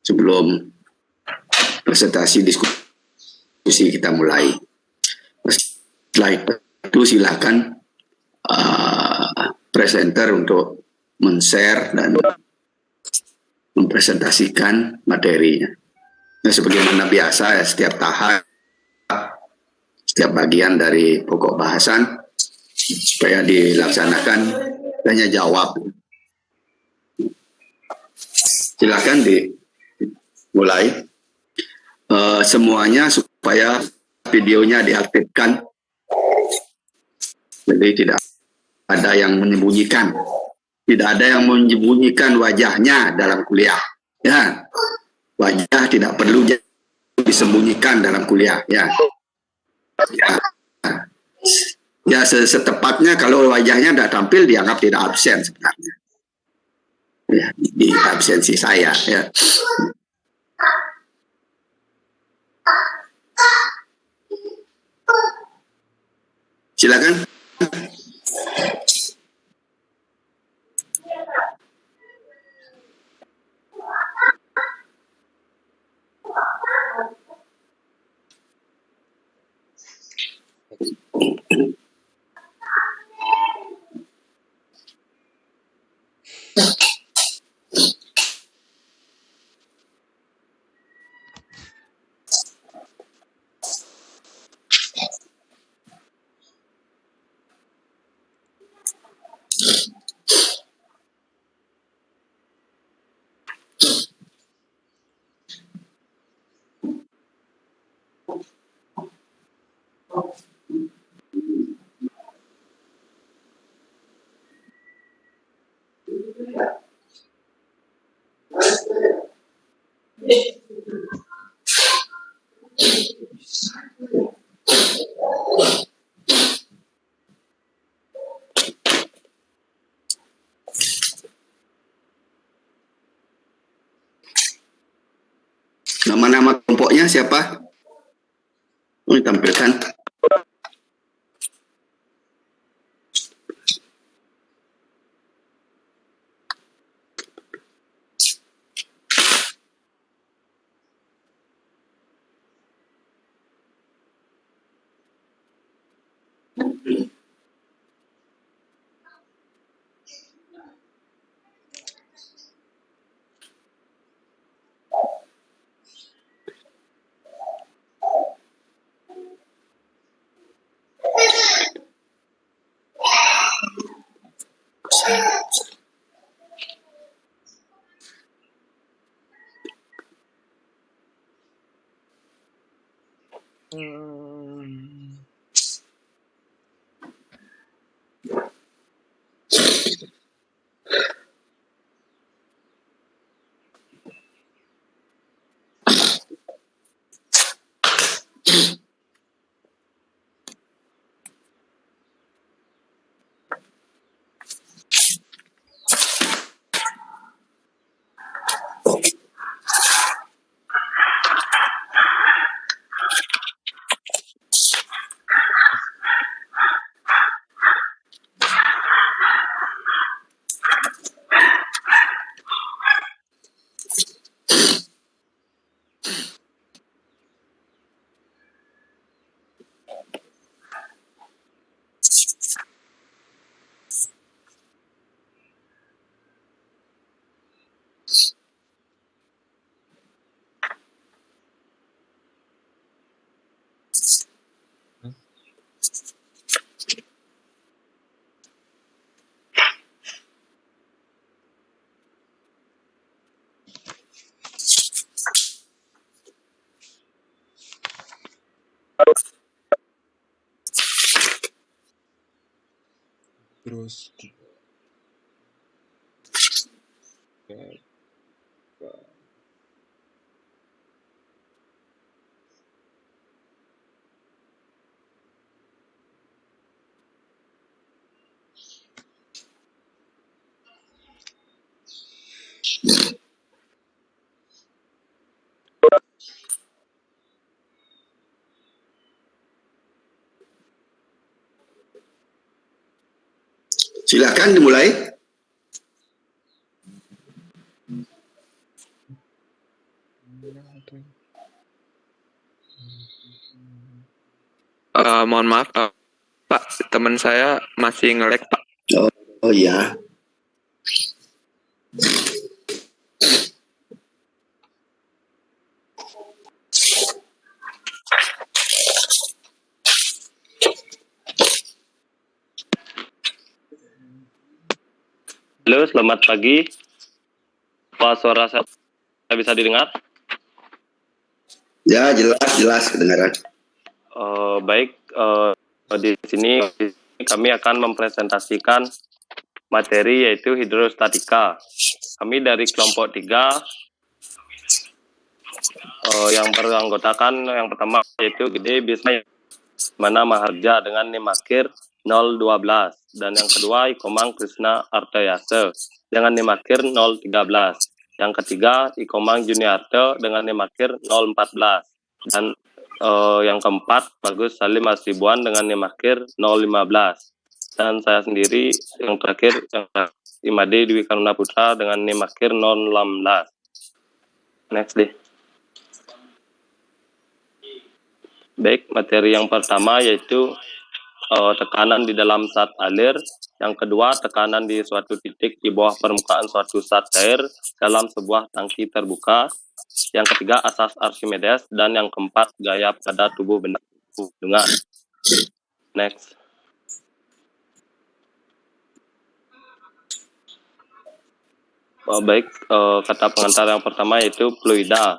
sebelum presentasi diskusi kita mulai. Setelah itu silakan presenter untuk men-share dan mempresentasikan materinya. Nah, sebagaimana biasa ya, setiap tahap, setiap bagian dari pokok bahasan supaya dilaksanakan tanya jawab. Silakan dimulai. Semuanya supaya videonya diaktifkan, jadi tidak ada yang menyembunyikan, tidak ada yang menyembunyikan wajahnya dalam kuliah. Ya, wajah tidak perlu disembunyikan dalam kuliah. Ya, setepatnya kalau wajahnya tidak tampil dianggap tidak absen sebenarnya. Ya, di absensi saya. Ya. Silakan. Nama-nama kelompoknya siapa? Ditampilkan. Terus Silakan dimulai. Mohon maaf, Pak, teman saya masih nge-lag, Pak. Oh iya. Halo, selamat pagi. Apa suara saya bisa didengar? Ya, jelas kedengaran. Baik, di sini kami akan mempresentasikan materi yaitu hidrostatika. Kami dari kelompok 3 yang beranggotakan yang pertama yaitu Gede Bisma Mana Maharja dengan Nemakir 012 dan yang kedua Ikomang Krishna Artayase dengan Nemakir 013. Yang ketiga Ikomang Juniarte dengan Nemakir 014 dan yang keempat Bagus Salim Asibuan dengan Nemakir 015 dan saya sendiri yang terakhir yang Imade Dwi Karuna Putra dengan Nemakir 016. Next deh. Baik, materi yang pertama yaitu tekanan di dalam zat alir, yang kedua tekanan di suatu titik di bawah permukaan suatu zat cair dalam sebuah tangki terbuka, yang ketiga asas Archimedes, dan yang keempat gaya pada tubuh benda hubungan. Next. Baik, kata pengantar yang pertama yaitu fluida.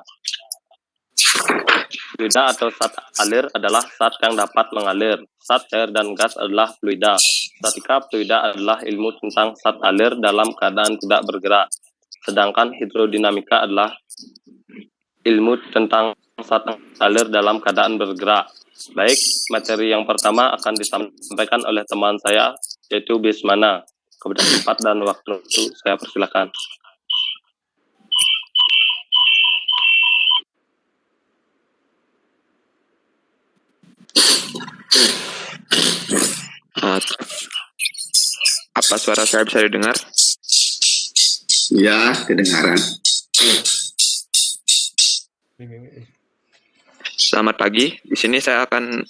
Fluida atau zat alir adalah zat yang dapat mengalir. Zat cair dan gas adalah fluida. Statika fluida adalah ilmu tentang zat alir dalam keadaan tidak bergerak. Sedangkan hidrodinamika adalah ilmu tentang zat alir dalam keadaan bergerak. Baik, materi yang pertama akan disampaikan oleh teman saya, yaitu Bismana. Kepada tempat dan waktu itu saya persilakan. Apa suara saya bisa didengar? Ya, kedengaran. Selamat pagi. Di sini saya akan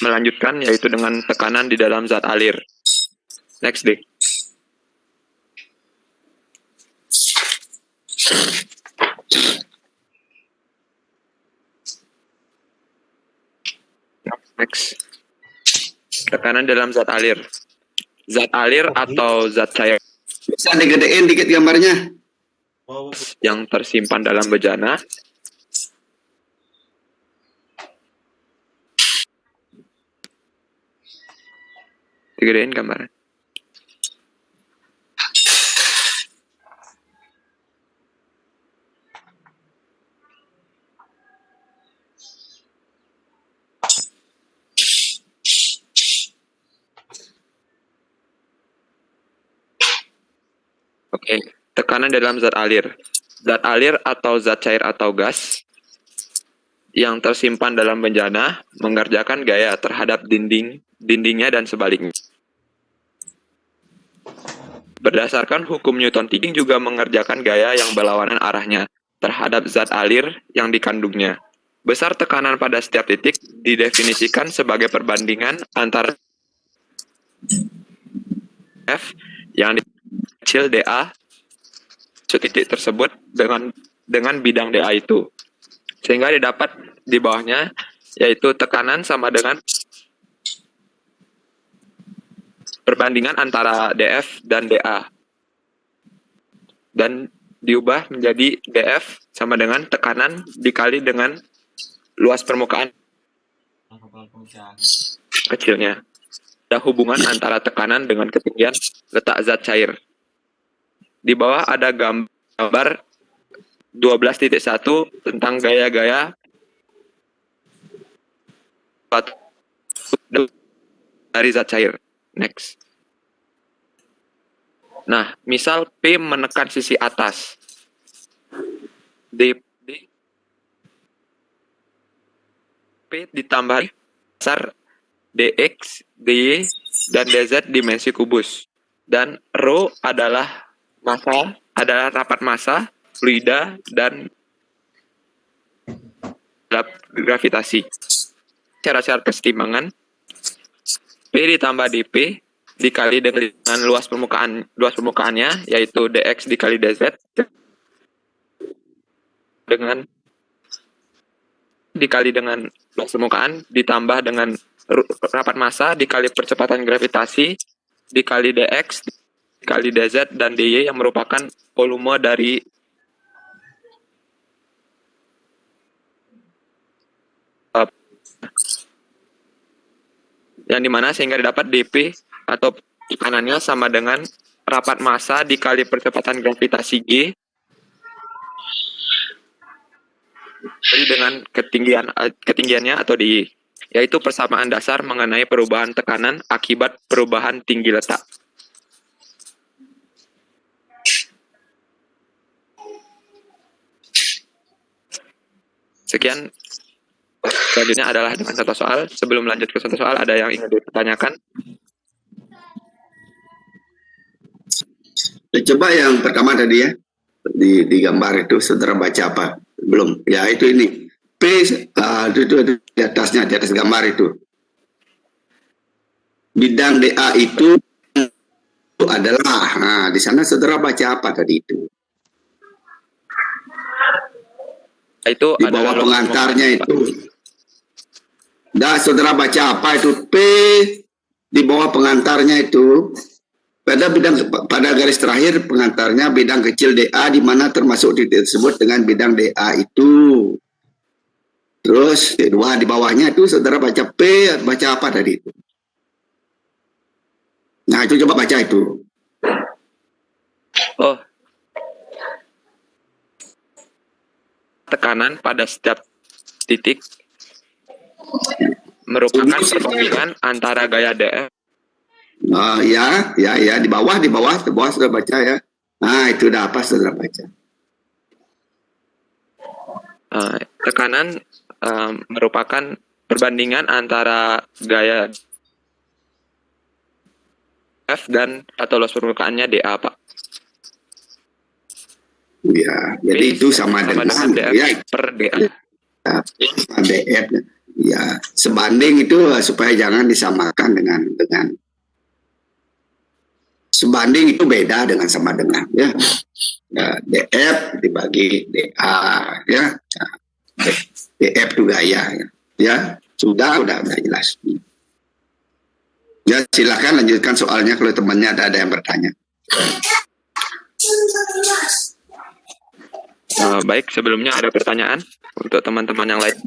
melanjutkan yaitu dengan tekanan di dalam zat alir. Next deh. Next. Tekanan dalam zat alir. Zat alir atau zat cair Bisa digedein dikit gambarnya. yang tersimpan dalam bejana digedein gambarnya. Oke, tekanan dalam zat alir. Zat alir atau zat cair atau gas yang tersimpan dalam bejana mengerjakan gaya terhadap dindingnya dan sebaliknya. Berdasarkan hukum Newton, tinggi juga mengerjakan gaya yang berlawanan arahnya terhadap zat alir yang dikandungnya. Besar tekanan pada setiap titik didefinisikan sebagai perbandingan antara F yang kecil dA titik tersebut dengan bidang dA itu, sehingga didapat di bawahnya yaitu tekanan sama dengan perbandingan antara dF dan dA, dan diubah menjadi dF sama dengan tekanan dikali dengan luas permukaan kecilnya. Ada hubungan antara tekanan dengan ketinggian letak zat cair. Di bawah ada gambar 12.1 tentang gaya-gaya dari zat cair. Next. Nah, misal P menekan sisi atas. P ditambah besar dx, dy, dan dz dimensi kubus. Dan rho adalah rapat massa, fluida, dan gravitasi. Syarat-syarat kesetimbangan P ditambah dP dikali dengan luas permukaannya, yaitu dx dikali dz, dikali dengan luas permukaan ditambah dengan rapat massa dikali percepatan gravitasi dikali dx dikali dz dan dy yang merupakan volume dari yang dimana sehingga didapat dp atau tekanannya sama dengan rapat massa dikali percepatan gravitasi g dengan ketinggiannya atau dy, yaitu persamaan dasar mengenai perubahan tekanan akibat perubahan tinggi letak. Sekian. Selanjutnya adalah dengan contoh soal. Sebelum lanjut ke contoh soal, ada yang ingin ditanyakan? Coba yang pertama tadi ya, di gambar itu saudara baca apa? Belum. Ya itu ini. P itu di atasnya, di atas gambar itu. Bidang DA itu adalah, di sana saudara baca apa tadi itu? Itu di bawah pengantarnya itu. Saudara baca apa itu? P di bawah pengantarnya itu pada garis terakhir pengantarnya bidang kecil DA di mana termasuk disebut dengan bidang DA itu. Terus kedua di bawahnya itu saudara baca P, baca apa tadi itu? Nah itu coba baca itu. Oh. Tekanan pada setiap titik merupakan perbandingan antara gaya DF. Ya, di bawah sudah baca ya. Nah, itu udah apa sudah baca. Tekanan merupakan perbandingan antara gaya F dan atau luas permukaannya DA, Pak. Ya, jadi itu sama dengan DF ya, per DA. DF. Ya, sebanding itu supaya jangan disamakan dengan sebanding itu beda dengan sama dengan ya. DF dibagi DA ya. DF juga ya. Ya, sudah jelas. Ya, silakan lanjutkan soalnya kalau temannya ada yang bertanya. Baik, sebelumnya ada pertanyaan untuk teman-teman yang lain.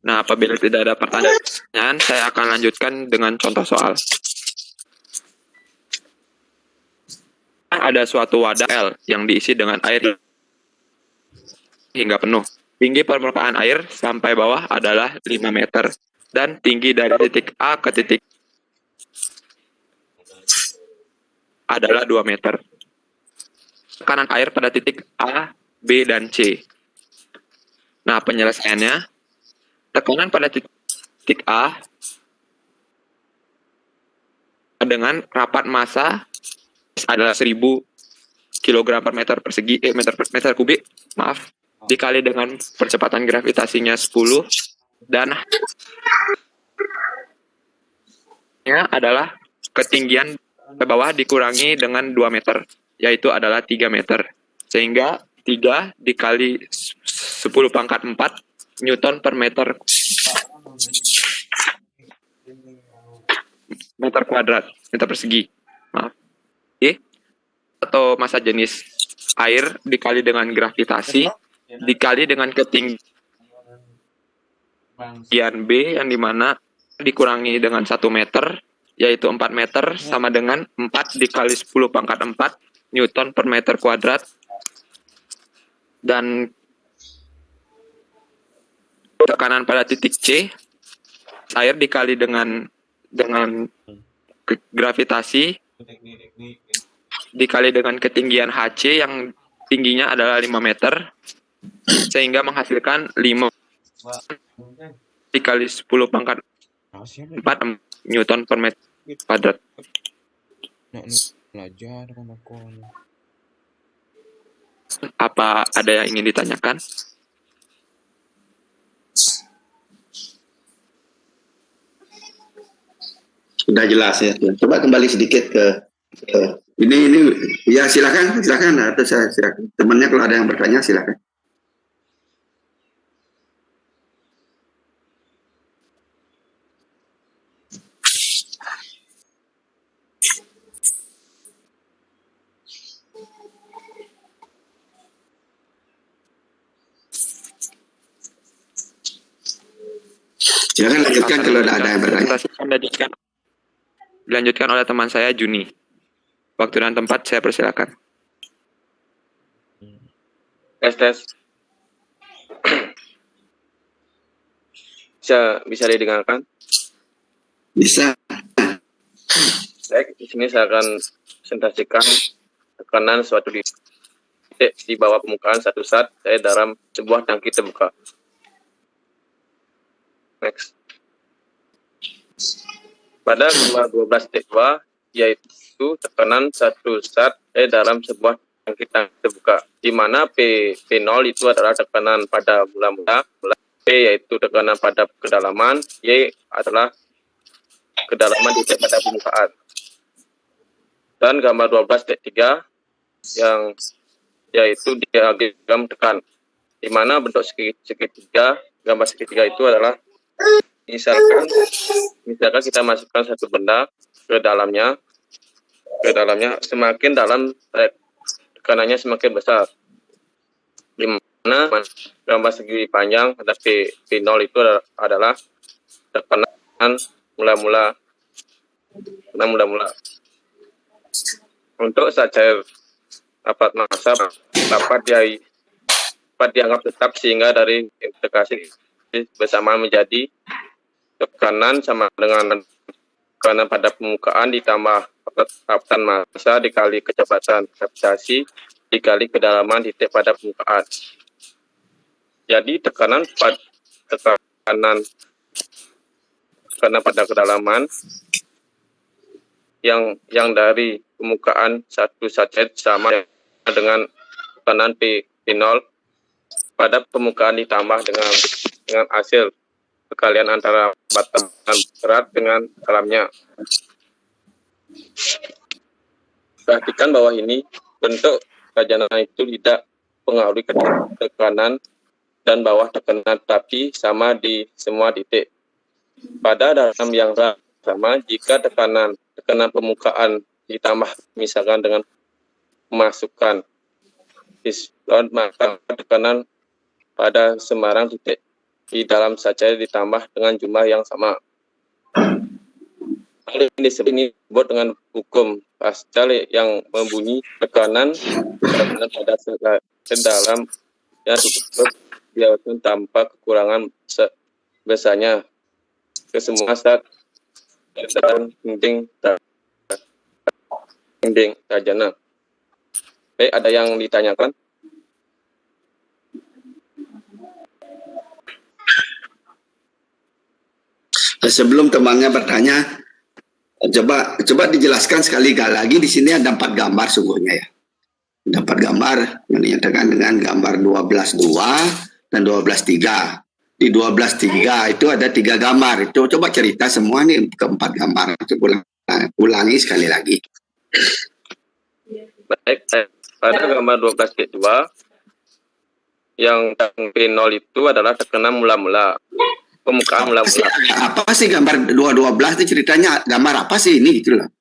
Nah, apabila tidak ada pertanyaan, saya akan lanjutkan dengan contoh soal. Ada suatu wadah L yang diisi dengan air hingga penuh. Tinggi permukaan air sampai bawah adalah 5 meter. Dan tinggi dari titik A ke titik adalah 2 meter. Tekanan air pada titik A, B, dan C. Nah, penyelesaiannya, tekanan pada titik A dengan rapat massa adalah 1000 kg per meter persegi, meter kubik, maaf, dikali dengan percepatan gravitasinya 10 dan adalah ketinggian ke bawah dikurangi dengan 2 meter, yaitu adalah 3 meter. Sehingga 3 dikali 10 pangkat 4 Newton per meter kuadrat, meter persegi. Maaf. Oke. Atau massa jenis air dikali dengan gravitasi dikali dengan ketinggian B yang dimana dikurangi dengan 1 meter, yaitu 4 meter sama dengan 4 dikali 10 pangkat 4 Newton per meter kuadrat. Dan tekanan pada titik C, air dikali dengan gravitasi dikali dengan ketinggian HC yang tingginya adalah 5 meter, sehingga menghasilkan 5 dikali 10 pangkat 4 Newton per meter kuadrat. belajar kan aku. Apa ada yang ingin ditanyakan? Sudah jelas ya. Coba kembali sedikit ke ini ya, silakan atau saya silakan. Temannya kalau ada yang bertanya silakan. Silakan lanjutkan kalau ada yang bertanya. Dilanjutkan oleh teman saya Juni. Waktu dan tempat saya persilakan. Tes. Bisa didengarkan? Bisa. Baik, di sini saya akan presentasikan tekanan suatu titik di bawah permukaan satu saat saya dalam sebuah tangki terbuka. Next. Pada gambar 12.2, yaitu tekanan satu saat dalam sebuah tangki terbuka, di mana P0 itu adalah tekanan pada mula-mula, P yaitu tekanan pada kedalaman, Y adalah kedalaman titik pada permukaan. Dan gambar 12.3 yang yaitu diagram tekan, di mana bentuk segitiga, gambar segitiga itu adalah misalkan kita masukkan satu benda ke dalamnya, semakin dalam tekanannya semakin besar. Di mana gambar segi panjang ada P0 itu adalah tekanan mula-mula. Untuk saat cair dapat massa dapat dianggap tetap, sehingga dari integrasi bersama menjadi tekanan sama dengan tekanan pada permukaan ditambah kecepatan massa dikali kecepatan gravitasi dikali kedalaman titik pada permukaan. Jadi tekanan pada kedalaman yang dari permukaan satu saja sama dengan tekanan P0 pada permukaan ditambah dengan hasil perkalian antara batasan berat dengan dalamnya. Perhatikan bahwa ini bentuk kerajanan itu tidak pengaruhi tekanan dan bawah tekanan, tapi sama di semua titik. Pada dalam yang sama, jika tekanan permukaan ditambah misalkan dengan memasukkan piston, maka tekanan pada sembarang titik di dalam saja ditambah dengan jumlah yang sama. Hal ini disebut dengan hukum Pascal yang membunyi tekanan pada sedalam yang cukup biarpun tanpa kekurangan besarnya ke semua saat dan dinding tajana. Baik, ada yang ditanyakan? Sebelum temannya bertanya, coba dijelaskan sekali lagi. Di sini ada 4 gambar sungguhnya ya. Ada 4 gambar yang dinyatakan dengan gambar 12.2 dan 12.3. Di 12.3 itu ada 3 gambar. Itu coba cerita semua nih ke 4 gambar. Coba ulangi sekali lagi. Baik, pada gambar 12.2 yang P0 itu adalah tekanan mula-mula. Permukaan mula-mula. Apa sih gambar 212 itu ceritanya? Gambar apa sih ini gitu loh?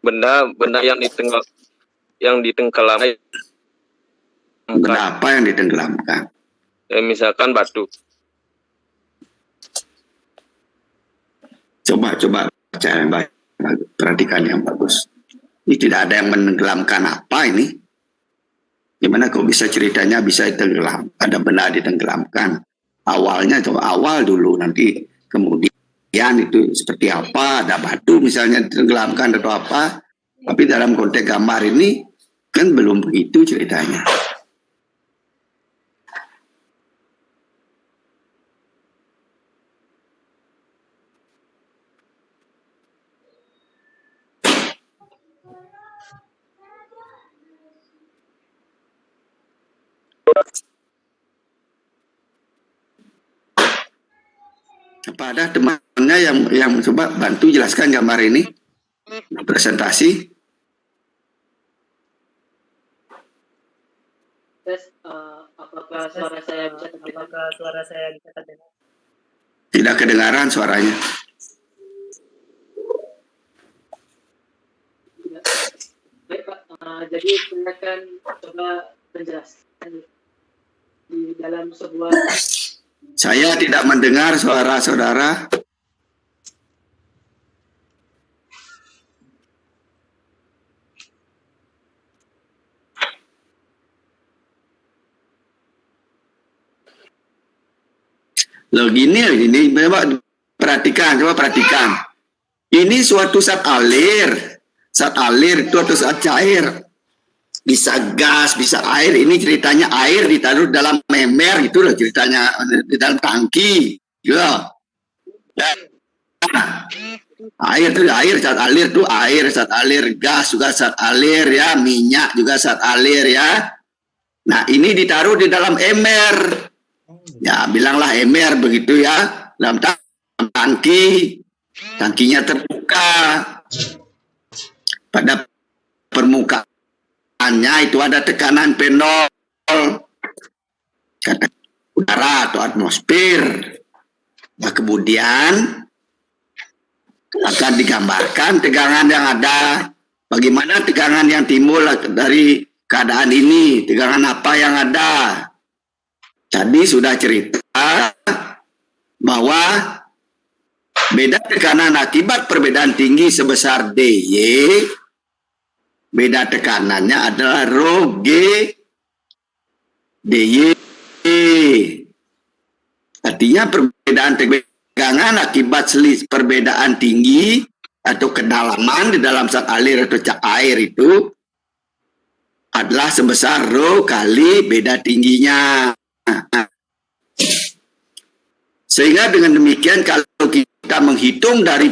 Benda yang ditenggelamkan. Benda apa yang ditenggelamkan? Misalkan batu. Coba baca yang baik, perhatikan yang bagus. Ini tidak ada yang menenggelamkan apa ini? Gimana kok bisa ceritanya bisa tenggelam? Ada benda ditenggelamkan. Awalnya coba awal dulu, nanti kemudian itu seperti apa? Ada batu misalnya ditenggelamkan atau apa? Tapi dalam konteks gambar ini kan belum begitu ceritanya. Apa ada temannya yang coba bantu jelaskan gambar ini presentasi? Apakah suara saya bisa terdengar? Tidak kedengaran suaranya. Baik Pak, jadi silakan coba menjelaskan di dalam sebuah. Saya tidak mendengar suara saudara. Loh gini, coba perhatikan. Ini suatu zat alir. Zat alir itu atau zat cair. Bisa gas, bisa air. Ini ceritanya air ditaruh dalam ember, gitu loh ceritanya, di dalam tangki. Gitu. Air itu air, zat alir itu air, zat alir, gas juga zat alir ya, minyak juga zat alir ya. Nah, ini ditaruh di dalam ember. Ya, bilanglah ember begitu ya, dalam tangki. Tangkinya terbuka. Pada permukaannya itu ada tekanan P0, kata udara atau atmosfer. Nah, kemudian akan digambarkan tegangan yang ada. Bagaimana tegangan yang timbul dari keadaan ini, tegangan apa yang ada. Tadi sudah cerita bahwa beda tekanan akibat perbedaan tinggi sebesar dy, beda tekanannya adalah rho g dy. Artinya perbedaan tegangan akibat perbedaan tinggi atau kedalaman di dalam zat alir atau air itu adalah sebesar rho kali beda tingginya. Sehingga dengan demikian kalau kita menghitung dari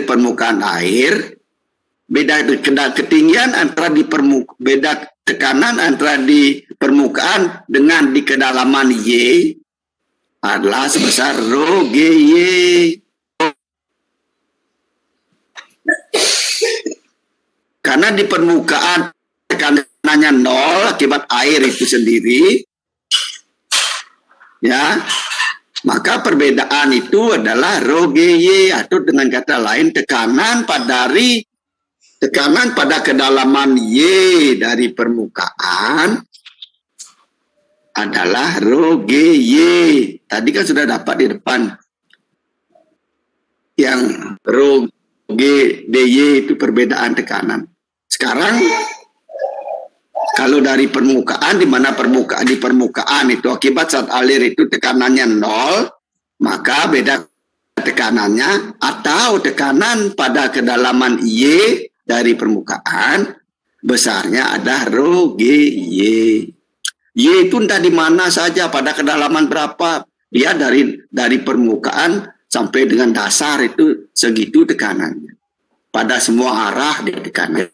permukaan air, beda ketinggian antara beda tekanan antara di permukaan dengan di kedalaman Y adalah sebesar rho GY. Karena di permukaan tekanannya nol akibat air itu sendiri, ya, maka perbedaan itu adalah rho GY, atau dengan kata lain tekanan pada kedalaman Y dari permukaan adalah rho GY. Tadi kan sudah dapat di depan yang rho G dy itu perbedaan tekanan. Sekarang kalau dari permukaan, di mana di permukaan itu akibat zat alir itu tekanannya nol, maka beda tekanannya atau tekanan pada kedalaman Y dari permukaan besarnya ada rho GY. Y itu entah di mana saja, pada kedalaman berapa, dia dari permukaan sampai dengan dasar itu segitu tekanannya. Pada semua arah dia tekanan.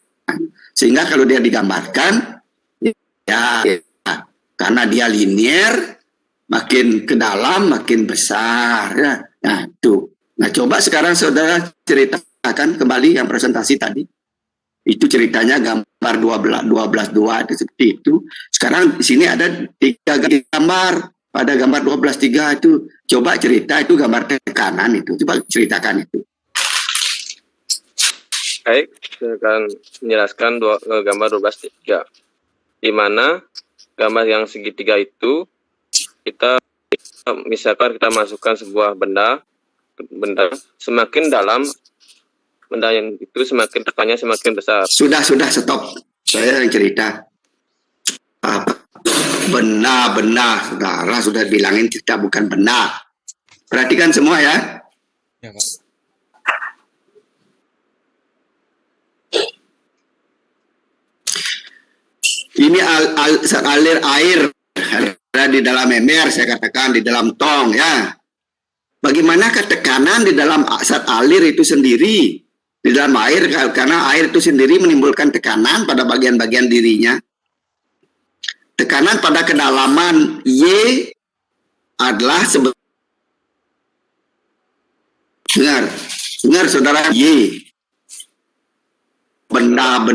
Sehingga kalau dia digambarkan, ya, karena dia linear, makin ke dalam makin besar ya. Nah, itu. Nah, coba sekarang saudara ceritakan kembali yang presentasi tadi. Itu ceritanya gambar 12.2 itu seperti itu. Sekarang di sini ada 3 gambar. Pada gambar 12.3 itu coba cerita itu gambar tekanan itu. Coba ceritakan itu. Baik, saya akan menjelaskan gambar 12.3. Di mana gambar yang segitiga itu kita misalkan kita masukkan sebuah benda semakin dalam, benda yang itu semakin tekannya semakin besar. Sudah stop. Saya yang cerita. Benar, saudara sudah bilangin kita bukan benar. Perhatikan semua ya. Ya, Pak. Ini alir air ada di dalam ember, saya katakan di dalam tong ya. Bagaimana tekanan di dalam zat alir itu sendiri di dalam air, karena air itu sendiri menimbulkan tekanan pada bagian-bagian dirinya. tekanan pada kedalaman Y adalah dengar saudara, Y. Benda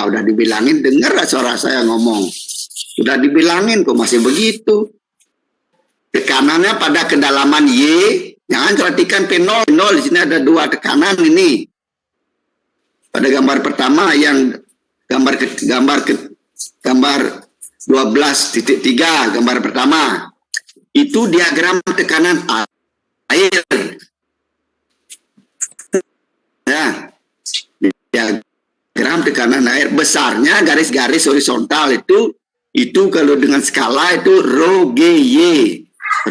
udah dibilangin, dengar suara saya ngomong. Sudah dibilangin kok masih begitu. Tekanannya pada kedalaman Y, jangan perhatikan P0. Di sini ada dua tekanan ini. Pada gambar pertama yang gambar 12.3, gambar pertama. Itu diagram tekanan air. Ya. Diagram tekanan air besarnya garis-garis horizontal itu kalau dengan skala itu rho GY.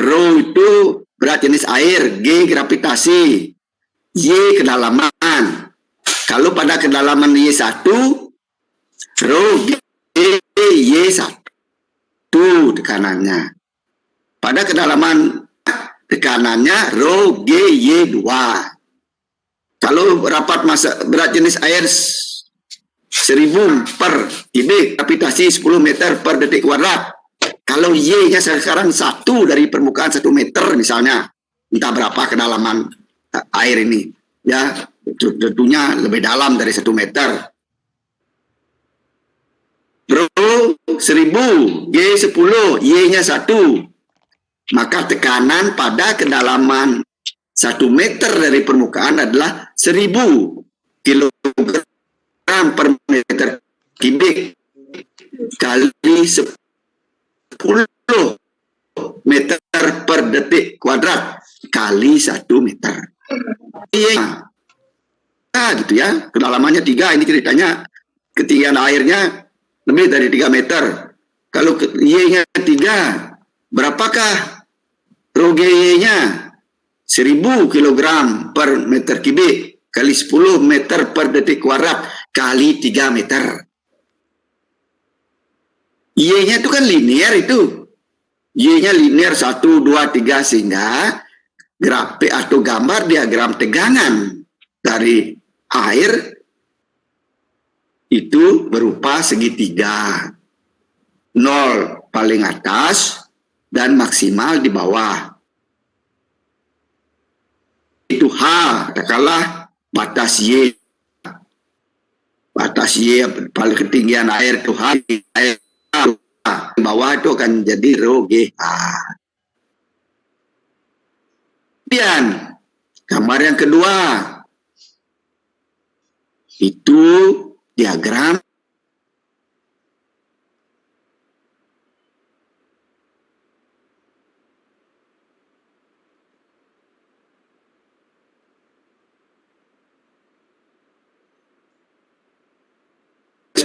Rho itu berat jenis air, G gravitasi, Y kedalaman. Kalau pada kedalaman Y1, rho GY1 tekanannya. Pada kedalaman tekanannya rho GY2. Kalau rapat massa berat jenis air 1000 per kubik, gravitasi 10 meter per detik kuadrat. Kalau Y-nya sekarang 1 dari permukaan 1 meter misalnya, entah berapa kedalaman air ini, ya tentunya lebih dalam dari 1 meter. Rho 1000, G10, Y-nya 1. Maka tekanan pada kedalaman 1 meter dari permukaan adalah 1000 kilogram per meter kubik kali 10 meter per detik kuadrat kali 1 meter. Nah, gitu ya. Kedalamannya 3, ini ceritanya ketinggian airnya lebih dari 3 meter. Kalau Y-nya 3, berapakah rho GY-nya? 1000 kilogram per meter kubik kali 10 meter per detik kuadrat kali 3 meter. Y-nya itu kan linear itu. Y-nya linear 1, 2, 3 sehingga grafik atau gambar diagram tegangan dari air itu berupa segitiga. 0 paling atas dan maksimal di bawah. Itu H, katakanlah batas Y. Batas Y paling ketinggian air itu H. Air di bawah itu akan jadi rho GH. Kemudian gambar yang kedua itu diagram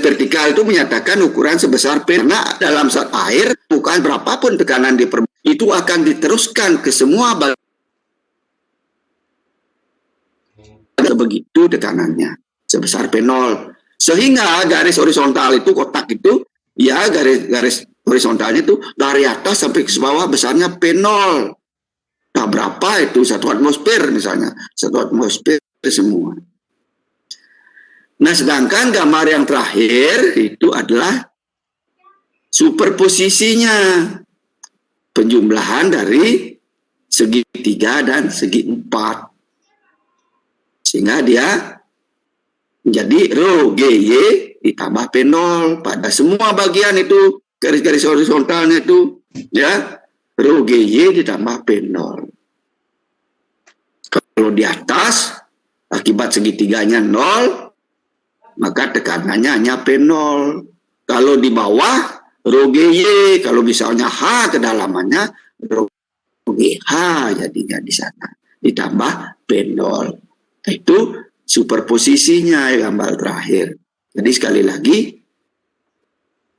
vertikal itu menyatakan ukuran sebesar P, karena dalam saat air bukan berapapun tekanan itu akan diteruskan ke semua bagian begitu tekanannya sebesar P0, sehingga garis horizontal itu kotak itu ya garis horizontalnya itu dari atas sampai ke bawah besarnya P0. Nah, berapa itu 1 atmosfer misalnya, 1 atmosfer semua. Nah, sedangkan gambar yang terakhir itu adalah superposisinya, penjumlahan dari segi 3 dan segi 4. Sehingga dia menjadi rho GY ditambah P0 pada semua bagian itu, garis-garis horizontalnya itu, ya, rho GY ditambah P0. Kalau di atas, akibat segitiganya 0, maka tekanannya hanya P0. Kalau di bawah, rho GY, kalau misalnya H kedalamannya, rho GH jadinya di sana. Ditambah P0. Itu superposisinya gambar terakhir. Jadi sekali lagi,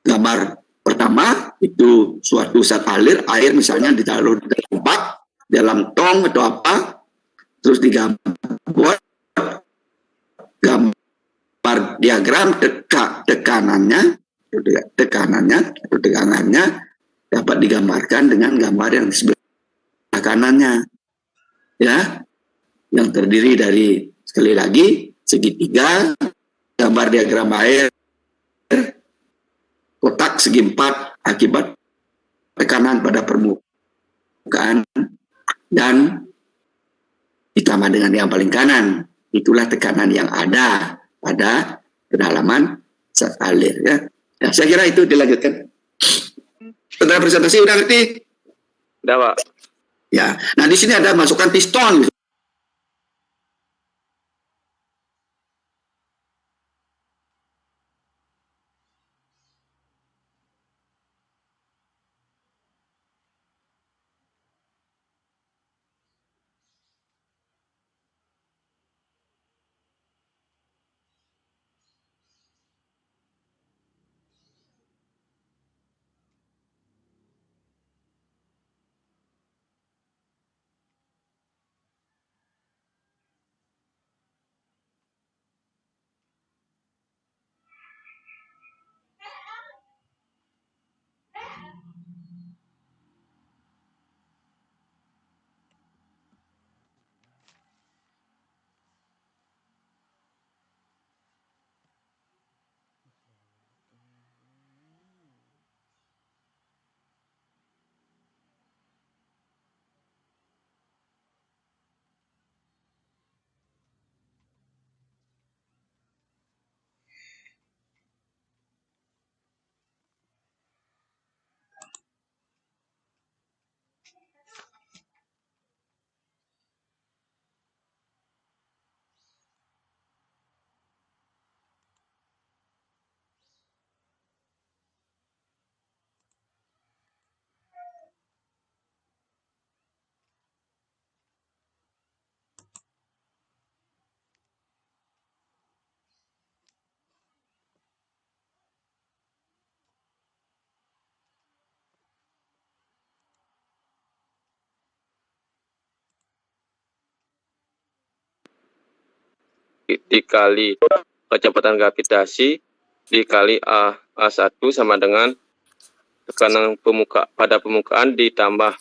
gambar pertama itu suatu saat air misalnya ditaruh di tempat, dalam tong atau apa, terus digambar gambar diagram tekanannya dapat digambarkan dengan gambar yang sebelah kanannya, ya, yang terdiri dari sekali lagi segitiga, gambar diagram air, kotak rusak segi 4 akibat tekanan pada permukaan dan ditambah dengan yang paling kanan. Itulah tekanan yang ada pada kedalaman zat alir. Ya. Nah, saya kira itu dilanjutkan. Setelah presentasi udah ngerti? Udah, Pak. Ya. Nah, di sini ada masukan piston. Dikali kecepatan gravitasi dikali A1 sama dengan tekanan pada permukaan ditambah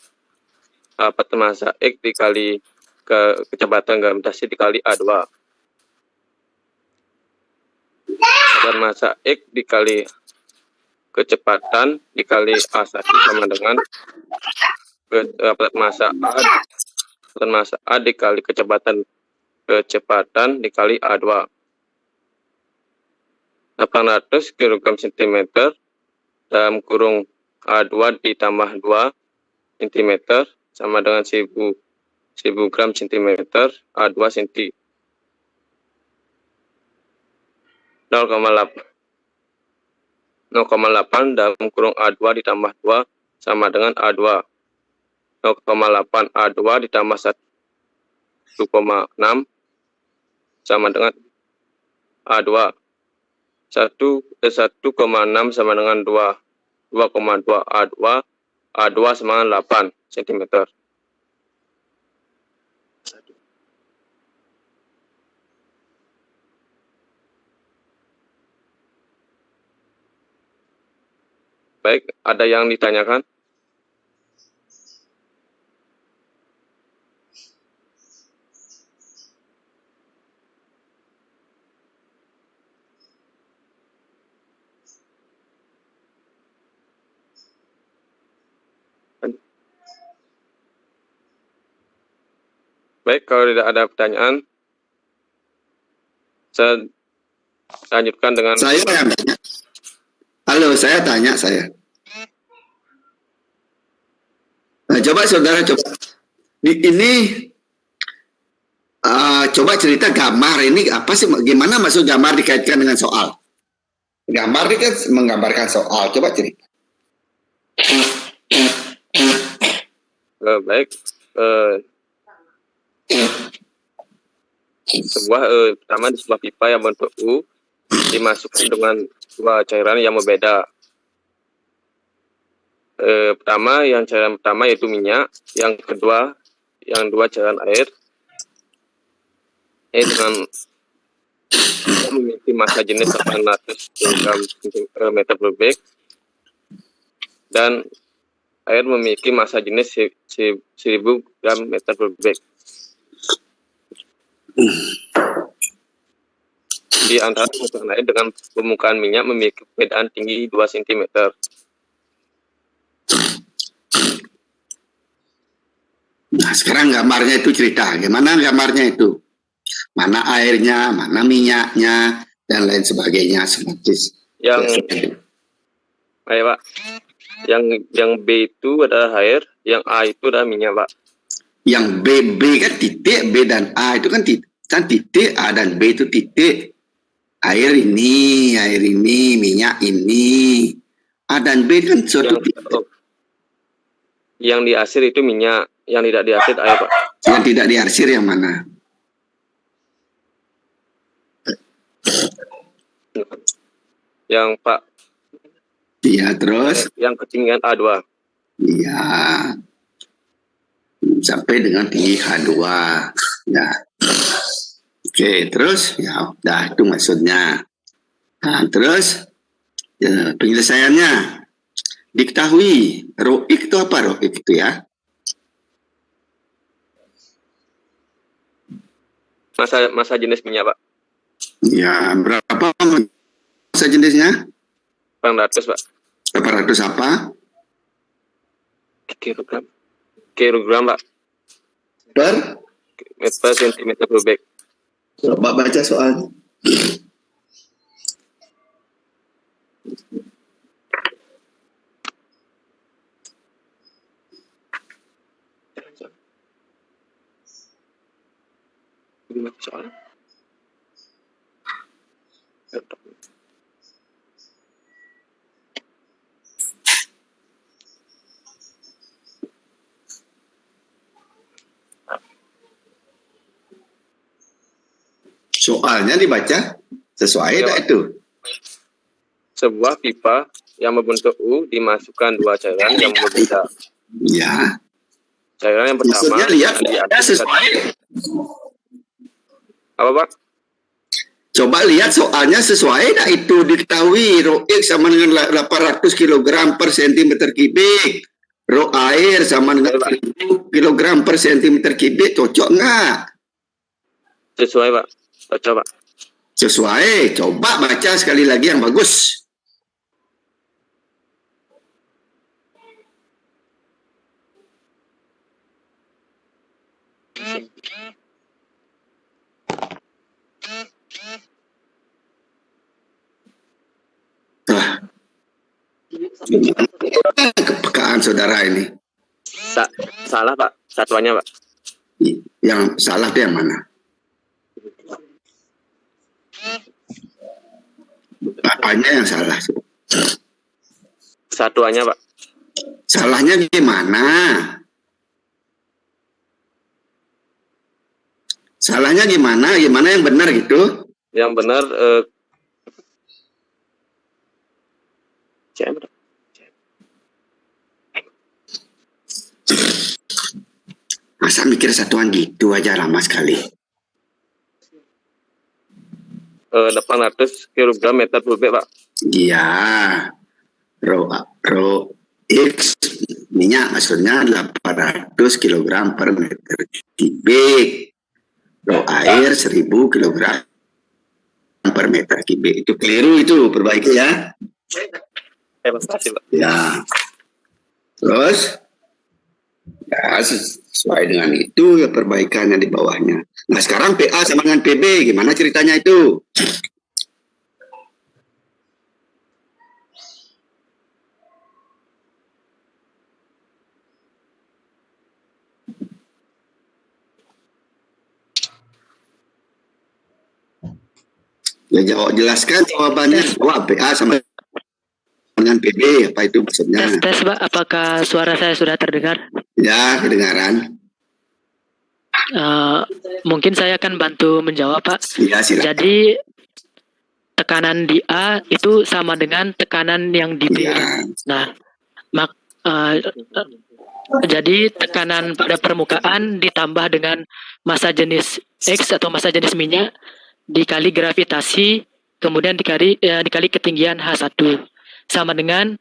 pada massa X dikali kecepatan gravitasi dikali A2. Dan massa X dikali kecepatan dikali A1 sama dengan massa A dikali kecepatan dikali A2. 800 kg cm dalam kurung A2 ditambah 2 cm sama dengan 1000 gram cm A2 cm. 0,8 dalam kurung A2 ditambah 2 sama dengan A2. 0,8 A2 ditambah 1,6 sama dengan A2. 1,6 sama dengan 2,2 A2. A2 sama dengan 8 cm. Baik, ada yang ditanyakan? Baik, kalau tidak ada pertanyaan, saya lanjutkan dengan... Saya yang tanya. Halo, saya tanya saya. Nah, coba saudara coba. Ini coba cerita gambar ini apa sih? Gimana maksud gambar dikaitkan dengan soal? Gambar ini kan menggambarkan soal. Coba cerita. Baik. Pertama di sebuah pipa yang bentuk U dimasukkan dengan dua cairan yang berbeda. Cairan pertama yaitu minyak, yang dua cairan air. Dengan memiliki massa jenis 800 kg meter kubik dan air memiliki massa jenis 1000 gram meter kubik. di antara permukaan air dengan permukaan minyak memiliki perbedaan tinggi 2 cm. Nah, sekarang gambarnya itu cerita. Gimana gambarnya itu? Mana airnya, mana minyaknya, dan lain sebagainya. Yang air, Pak. Yang B itu adalah air, yang A itu adalah minyak, Pak. Yang B kan titik, B dan A itu kan titik, A dan B itu titik. Air ini, minyak ini. A dan B kan suatu titik. Yang diarsir itu minyak, yang tidak diarsir air, Pak. Yang tidak diarsir yang mana? Yang Pak. Iya, terus? Yang ketinggian A2. Iya. Sampai dengan tinggi H2. Ya. Oke, terus? Ya, udah itu maksudnya. Nah, terus ya, penyelesaiannya diketahui. ROIC itu apa ROIC itu ya? Masa jenis minyak, Pak. Ya, berapa masa jenisnya? 800, Pak. 800 apa? Kilogram, Pak. Per sentimeter kubik. Coba baca soalnya. Soalnya. Soalnya dibaca sesuai Ya, tak itu? Sebuah pipa yang berbentuk U dimasukkan 2 cairan yang berbeda. Ya. Cairan yang pertama Maksudnya lihat diambil sesuai. Apa, Pak? Coba lihat soalnya sesuai tak itu diketahui ROIC sama dengan 800 kg per centimeter kubik. Rho air sama dengan 1000 kg per centimeter kubik, cocok nggak? Sesuai, Pak. Cocok, Pak. Sesuai. Coba baca sekali lagi yang bagus. Kepekaan saudara ini. Salah, Pak. Satuannya, Pak. Yang salah itu yang mana? Apanya yang salah? Satuannya, Pak. Salahnya gimana? Salahnya gimana? Gimana yang benar gitu? Yang benar Masa mikir satuan gitu aja lama sekali. 800 kg meter kubik, Pak. Iya. Rho X minyak maksudnya 800 kg per meter kubik. Rho air 1000 kg per meter kubik. Itu keliru itu, perbaiki ya. Terima kasih, Pak. Ya. Terus ya sesuai dengan itu ya perbaikannya di bawahnya. Nah sekarang PA sama dengan PB gimana ceritanya itu? Ya jelaskan jawabannya. Wah PA sama dengan PB apa itu maksudnya? Tes, Pak. Apakah suara saya sudah terdengar? Ya kedengaran. Mungkin saya akan bantu menjawab, Pak. Ya silakan. Jadi tekanan di A itu sama dengan tekanan yang di B. Ya. Nah, jadi tekanan pada permukaan ditambah dengan massa jenis X atau massa jenis minyak dikali gravitasi, kemudian dikali ketinggian H1 sama dengan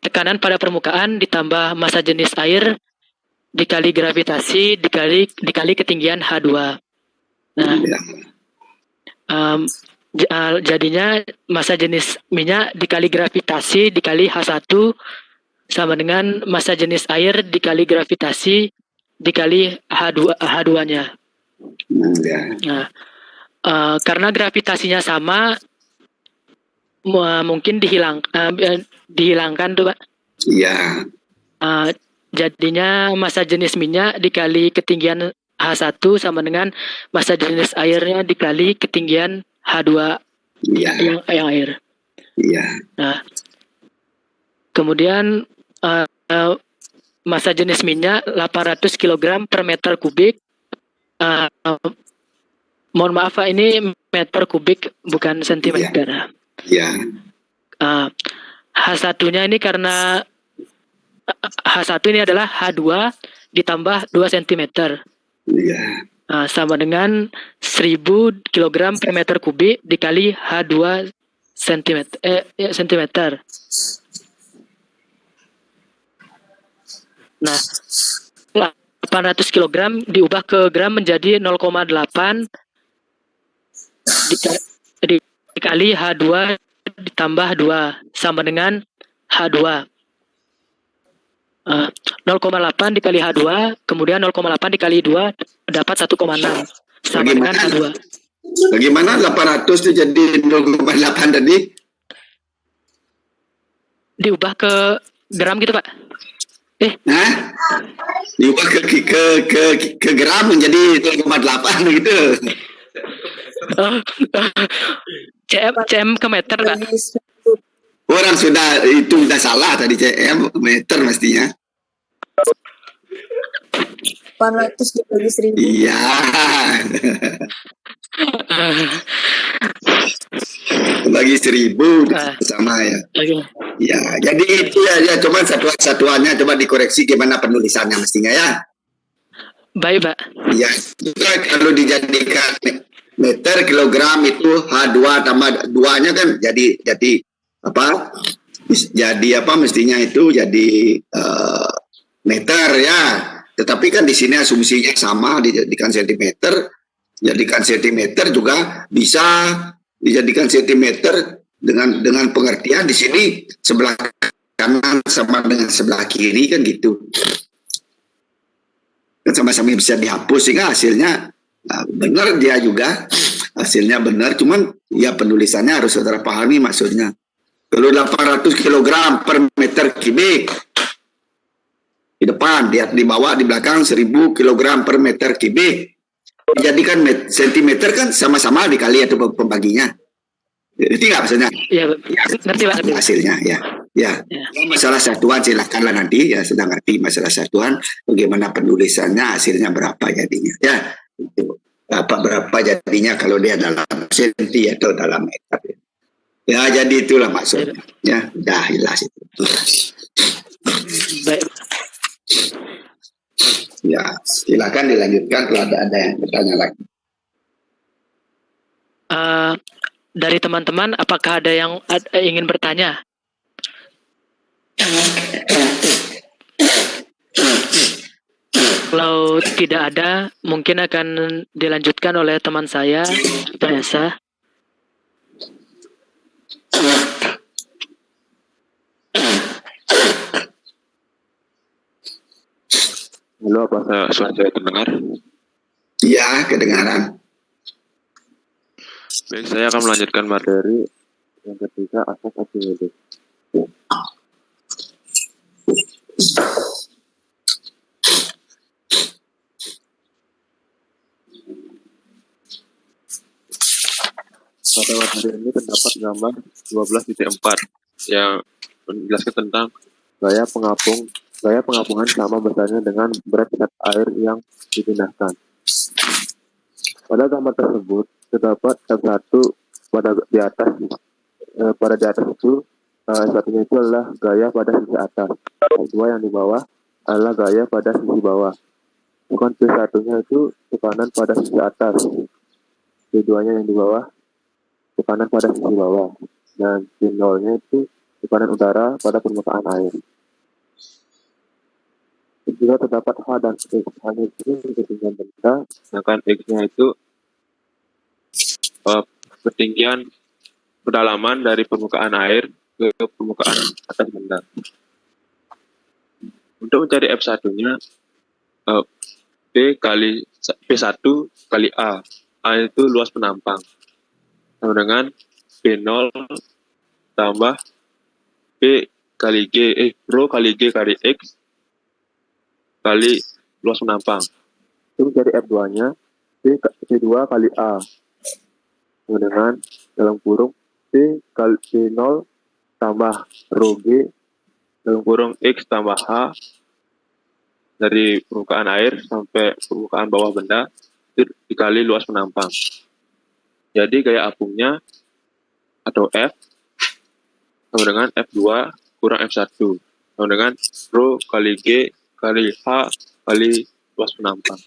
tekanan pada permukaan ditambah massa jenis air dikali gravitasi dikali ketinggian H2. Nah, Jadinya massa jenis minyak dikali gravitasi dikali H1 sama dengan massa jenis air dikali gravitasi dikali H2-nya. Ya. Nah, karena gravitasinya sama, mungkin dihilangkan tuh, Pak. Iya. Jadinya massa jenis minyak dikali ketinggian H1 sama dengan massa jenis airnya dikali ketinggian H2 Iya. yang air. Iya. Nah, kemudian massa jenis minyak 800 kg per meter kubik. Mohon maaf Pak, ini meter kubik bukan sentimeter. Iya. H1-nya ini karena H1 ini adalah H2 ditambah 2 cm. Iya. Sama dengan 1000 kg per meter kubik dikali H2 cm. Nah, 800 kg diubah ke gram menjadi 0,8 dikali H2 ditambah 2 sama dengan H2. 0,8 dikali H2 kemudian 0,8 dikali 2 dapat 1,6 sama dengan H2. Bagaimana 800 itu jadi 0,8 tadi? Diubah ke gram gitu Pak. Diubah ke gram menjadi 0,8 gitu. cm ke meter Pak. Orang sudah salah tadi cm meter mestinya. 800 dibagi 1000. Iya. Bagi 1000 sama ya. Ya, jadi itu ya cuma satuan-satuannya coba dikoreksi gimana penulisannya mestinya ya. Baik Pak. Ya, kalau dijadikan meter kilogram itu H2 tambah 2-nya kan jadi apa? Jadi apa mestinya itu jadi meter ya. Tetapi kan di sini asumsinya sama dijadikan sentimeter. Jadikan sentimeter juga bisa dijadikan sentimeter dengan pengertian di sini sebelah kanan sama dengan sebelah kiri kan gitu. Kan sama-sama bisa dihapus sehingga hasilnya benar dia juga hasilnya benar, cuman ya penulisannya harus saudara pahami maksudnya. Kalau 800 kg per meter kubik di depan, di bawah, di belakang 1000 kg per meter kubik. Dijadikan sentimeter kan sama-sama dikali atau pembaginya. Ngerti nggak maksudnya? Iya, ngerti Pak. Hasilnya ya. Masalah satuan silakanlah nanti ya, sedang ngerti masalah satuan bagaimana penulisannya hasilnya berapa jadinya ya. Berapa jadinya kalau dia dalam senti atau dalam meter. Ya jadi itulah maksudnya. Ya, dah jelas itu. Baik. Ya, silakan dilanjutkan kalau ada yang bertanya lagi. Dari teman-teman, apakah ada yang ingin bertanya? Kalau tidak ada, mungkin akan dilanjutkan oleh teman saya, biasa. Halo, apa suara saya terdengar? Ya, kedengaran. Baik, saya akan melanjutkan materi yang ketiga, asas Archimedes. Pada materi ini terdapat gambar 12.4 yang menjelaskan tentang gaya pengapungan sama besarnya dengan berat zat air yang dipindahkan. Pada gambar tersebut terdapat S1 di atas itu satunya itu adalah gaya pada sisi atas, S2 yang di bawah adalah gaya pada sisi bawah. Bukan P1-nya itu tekanan pada sisi atas, P2-nya yang di bawah tekanan pada sisi bawah, dan P0-nya itu tekanan udara pada permukaan air. Juga terdapat H dan X, hanya itu ketinggian benda, sedangkan X-nya itu ketinggian kedalaman dari permukaan air ke permukaan atas benda. Untuk mencari F1-nya, P1 kali A. A itu luas penampang. Sama dengan P0 tambah P kali G, rho kali G kali X kali luas penampang. Itu mencari F2-nya, P2 kali A. Sama dengan dalam kurung P kali P0 tambah rho G dalam kurung X tambah H dari permukaan air sampai permukaan bawah benda itu dikali luas penampang. Jadi gaya apungnya atau F sama dengan F2 kurang F1 sama dengan rho kali G kali H kali luas penampang.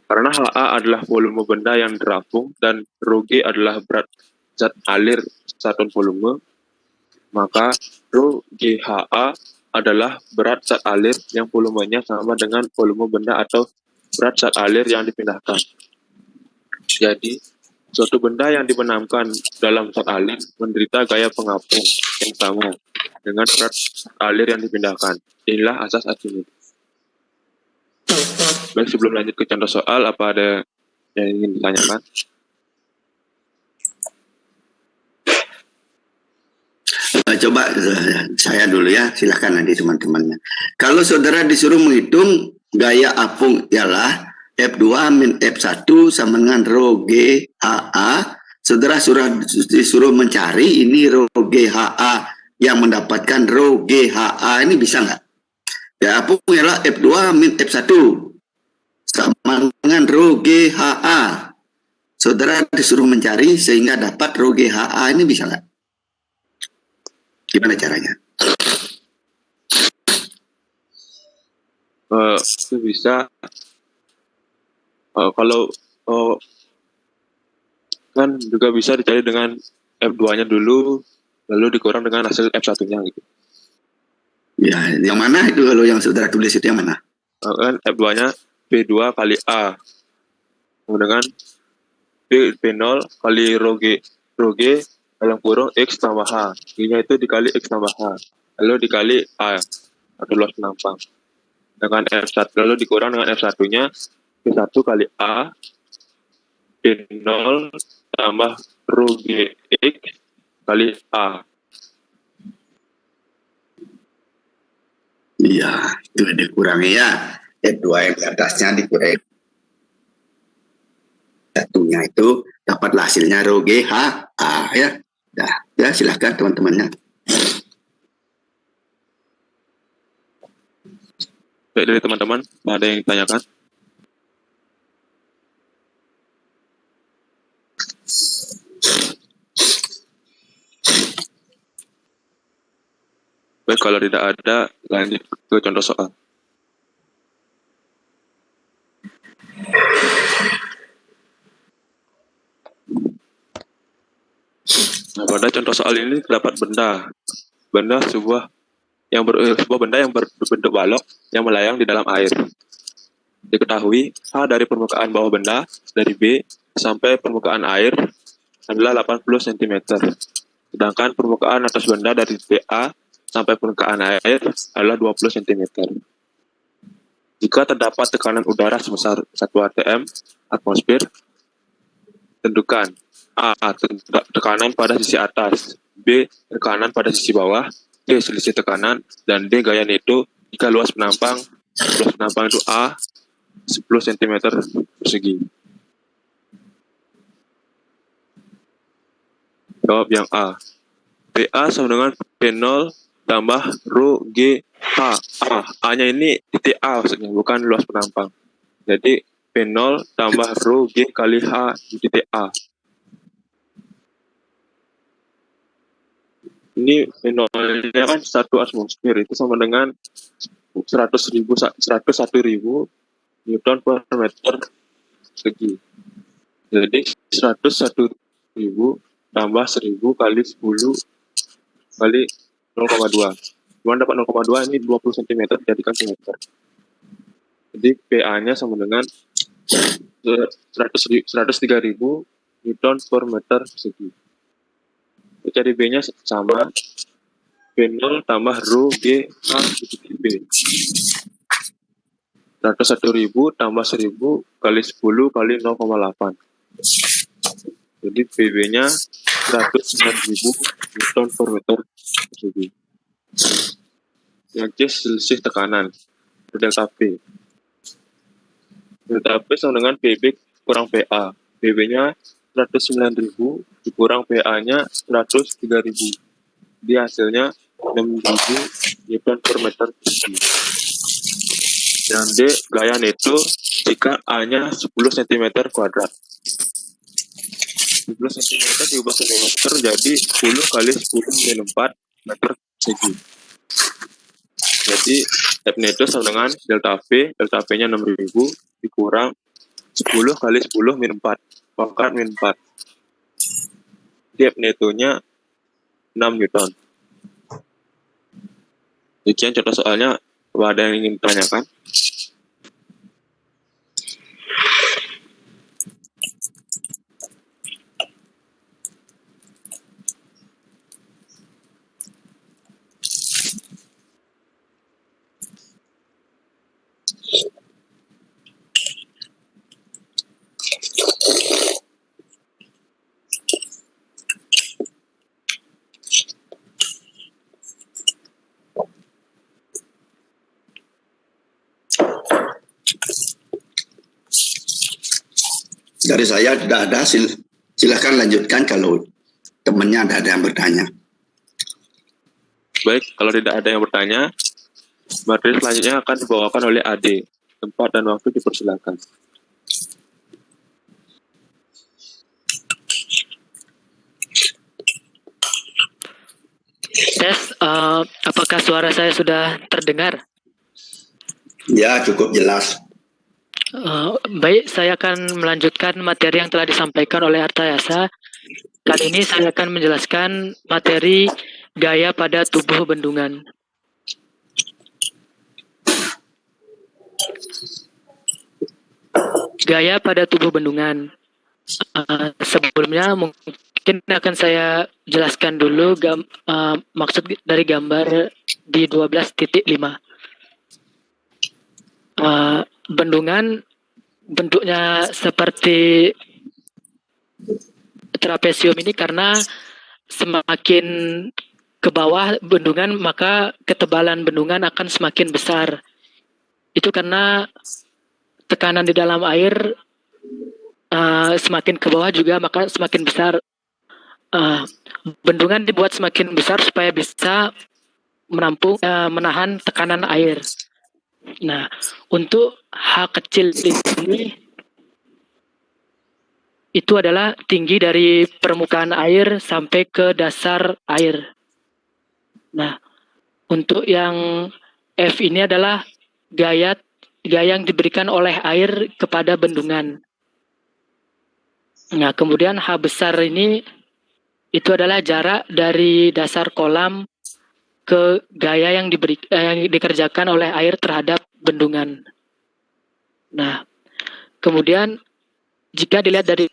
Karena HA adalah volume benda yang terapung dan rho G adalah berat zat alir satuan volume, maka rho GHA adalah berat zat alir yang volumenya sama dengan volume benda atau berat zat alir yang dipindahkan. Jadi, suatu benda yang dibenamkan dalam zat alir menderita gaya pengapung yang sama dengan berat zat alir yang dipindahkan. Inilah asas Archimedes. Baik, sebelum lanjut ke contoh soal, apa ada yang ingin ditanyakan? Coba saya dulu ya, silakan nanti teman-temannya. Kalau saudara disuruh menghitung gaya apung ialah F2 min F1 sama dengan rho G HA, saudara disuruh mencari ini rho G HA yang mendapatkan rho G HA, ini bisa nggak? Ya, apung ialah F2 min F1 sama dengan rho G HA. Saudara disuruh mencari sehingga dapat rho G HA, ini bisa nggak? Gimana caranya? Itu bisa kalau kan juga bisa dicari dengan F2-nya dulu, lalu dikurang dengan hasil F1-nya gitu. Ya, yang mana itu kalau yang saudara tulis itu yang mana? Kan F2-nya P2 kali A, dengan P0 kali rho G dalam kurung X tambah H. G-nya itu dikali X tambah H. Lalu dikali A atau luas penampang. Dengan F1, lalu dikurang dengan F1-nya P1 kali A P0 tambah rho G X kali A. Iya, itu dikurangi ya. F2 yang di atasnya dikurangi. Satunya itu dapatlah hasilnya rho G H A ya. Ya silahkan teman-temannya. Baik, dari teman-teman, ada yang ditanyakan? Baik, kalau tidak ada, lanjut ke contoh soal. Nah, pada contoh soal ini terdapat sebuah benda yang berbentuk balok yang melayang di dalam air. Diketahui H dari permukaan bawah benda dari B sampai permukaan air adalah 80 cm. Sedangkan permukaan atas benda dari BA sampai permukaan air adalah 20 cm. Jika terdapat tekanan udara sebesar 1 atm atmosfer, tentukan A. Tekanan pada sisi atas, B. Tekanan pada sisi bawah, C. Selisih tekanan, dan D. Gaya neto jika luas penampang itu A 10 cm persegi. Jawab yang A. PA sama dengan P0 tambah rho G H. A-nya ini titik A maksudnya, bukan luas penampang. Jadi P0 tambah rho G kali H di titik A. Ini P0-nya kan 1 atmosfer, itu sama dengan 101.000 Newton per meter persegi. Jadi 101.000 tambah 1.000 kali 10 kali 0,2. Cuma dapat 0,2, ini 20 cm dijadikan meter. Jadi PA-nya sama dengan 103.000 Newton per meter persegi. Cari B-nya sama, B0 tambah rho G H dikit B. 101.000 tambah 1.000 kali 10 kali 0,8. Jadi PB-nya 109.000 Newton per meter persegi. Yang C selisih tekanan, delta P. Delta P sama dengan PB kurang PA. PB-nya 109.000 dikurang PA-nya 103.000. Di hasilnya 6.000 Newton per meter persegi. Dan D, gaya neto jika A-nya 10 cm kuadrat. 10 cm diubah ke meter jadi 10 kali 10 min 4 meter persegi. Jadi F neto sama dengan delta P-nya 6.000 dikurang 10 kali 10 min 4 pangkat min 4. F netonya 6 Newton. Sekian contoh soalnya. Apa ada yang ingin ditanyakan? Dari saya tidak ada, silakan lanjutkan kalau temannya ada yang bertanya. Baik, kalau tidak ada yang bertanya, materi selanjutnya akan dibawakan oleh AD. Tempat dan waktu dipersilakan. Tes, apakah suara saya sudah terdengar? Ya, cukup jelas. Baik, saya akan melanjutkan materi yang telah disampaikan oleh Artayasa. Kali ini saya akan menjelaskan materi gaya pada tubuh bendungan. Gaya pada tubuh bendungan. Sebelumnya mungkin akan saya jelaskan dulu maksud dari gambar di 12.5. Bendungan bentuknya seperti trapesium ini karena semakin ke bawah bendungan maka ketebalan bendungan akan semakin besar. Itu karena tekanan di dalam air semakin ke bawah juga maka semakin besar. Bendungan dibuat semakin besar supaya bisa menahan tekanan air. Nah, untuk H kecil ini itu adalah tinggi dari permukaan air sampai ke dasar air. Nah, untuk yang F ini adalah gaya yang diberikan oleh air kepada bendungan. Nah, kemudian H besar ini itu adalah jarak dari dasar kolam ke gaya yang dikerjakan oleh air terhadap bendungan. Nah, kemudian jika dilihat dari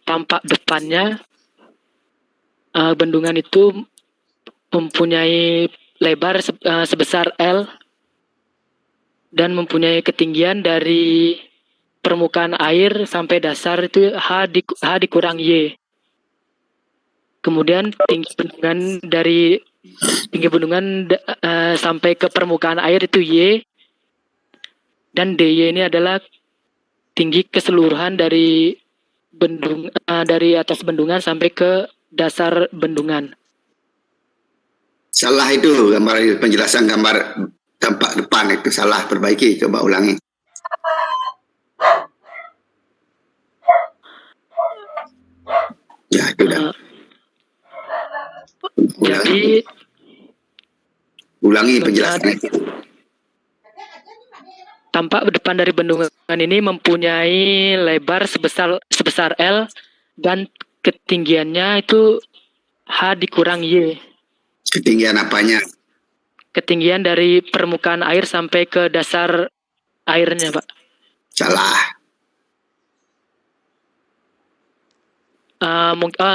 tampak depannya, bendungan itu mempunyai lebar sebesar L dan mempunyai ketinggian dari permukaan air sampai dasar itu H dikurang Y. Kemudian tinggi bendungan sampai ke permukaan air itu Y, dan DY ini adalah tinggi keseluruhan dari dari atas bendungan sampai ke dasar bendungan. Salah itu penjelasan gambar tampak depan itu salah, perbaiki, coba ulangi. Ya, itu dah. Jadi ulangi penjelasannya. Tampak depan dari bendungan ini mempunyai lebar sebesar L dan ketinggiannya itu H dikurang Y. Ketinggian apanya? Ketinggian dari permukaan air sampai ke dasar airnya, Pak. Salah.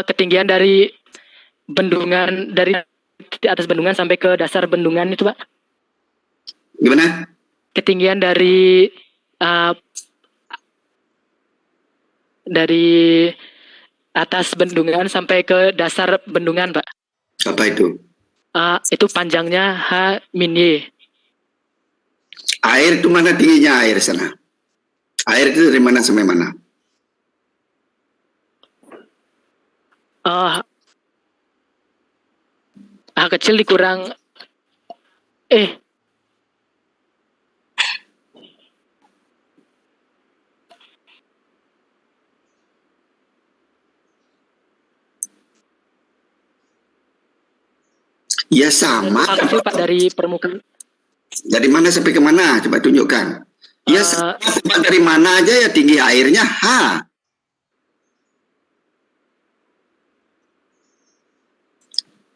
ketinggian dari bendungan, dari atas bendungan sampai ke dasar bendungan itu, Pak. Gimana? Ketinggian dari atas bendungan sampai ke dasar bendungan, Pak. Apa itu? Itu panjangnya H min Y. Air itu mana tingginya air sana? Air itu dari mana sampai mana? H kecil dikurang Ya sama. H kecil, Pak, dari permukaan. Dari mana sampai ke mana? Coba tunjukkan. Ya sama dari mana aja ya tinggi airnya H.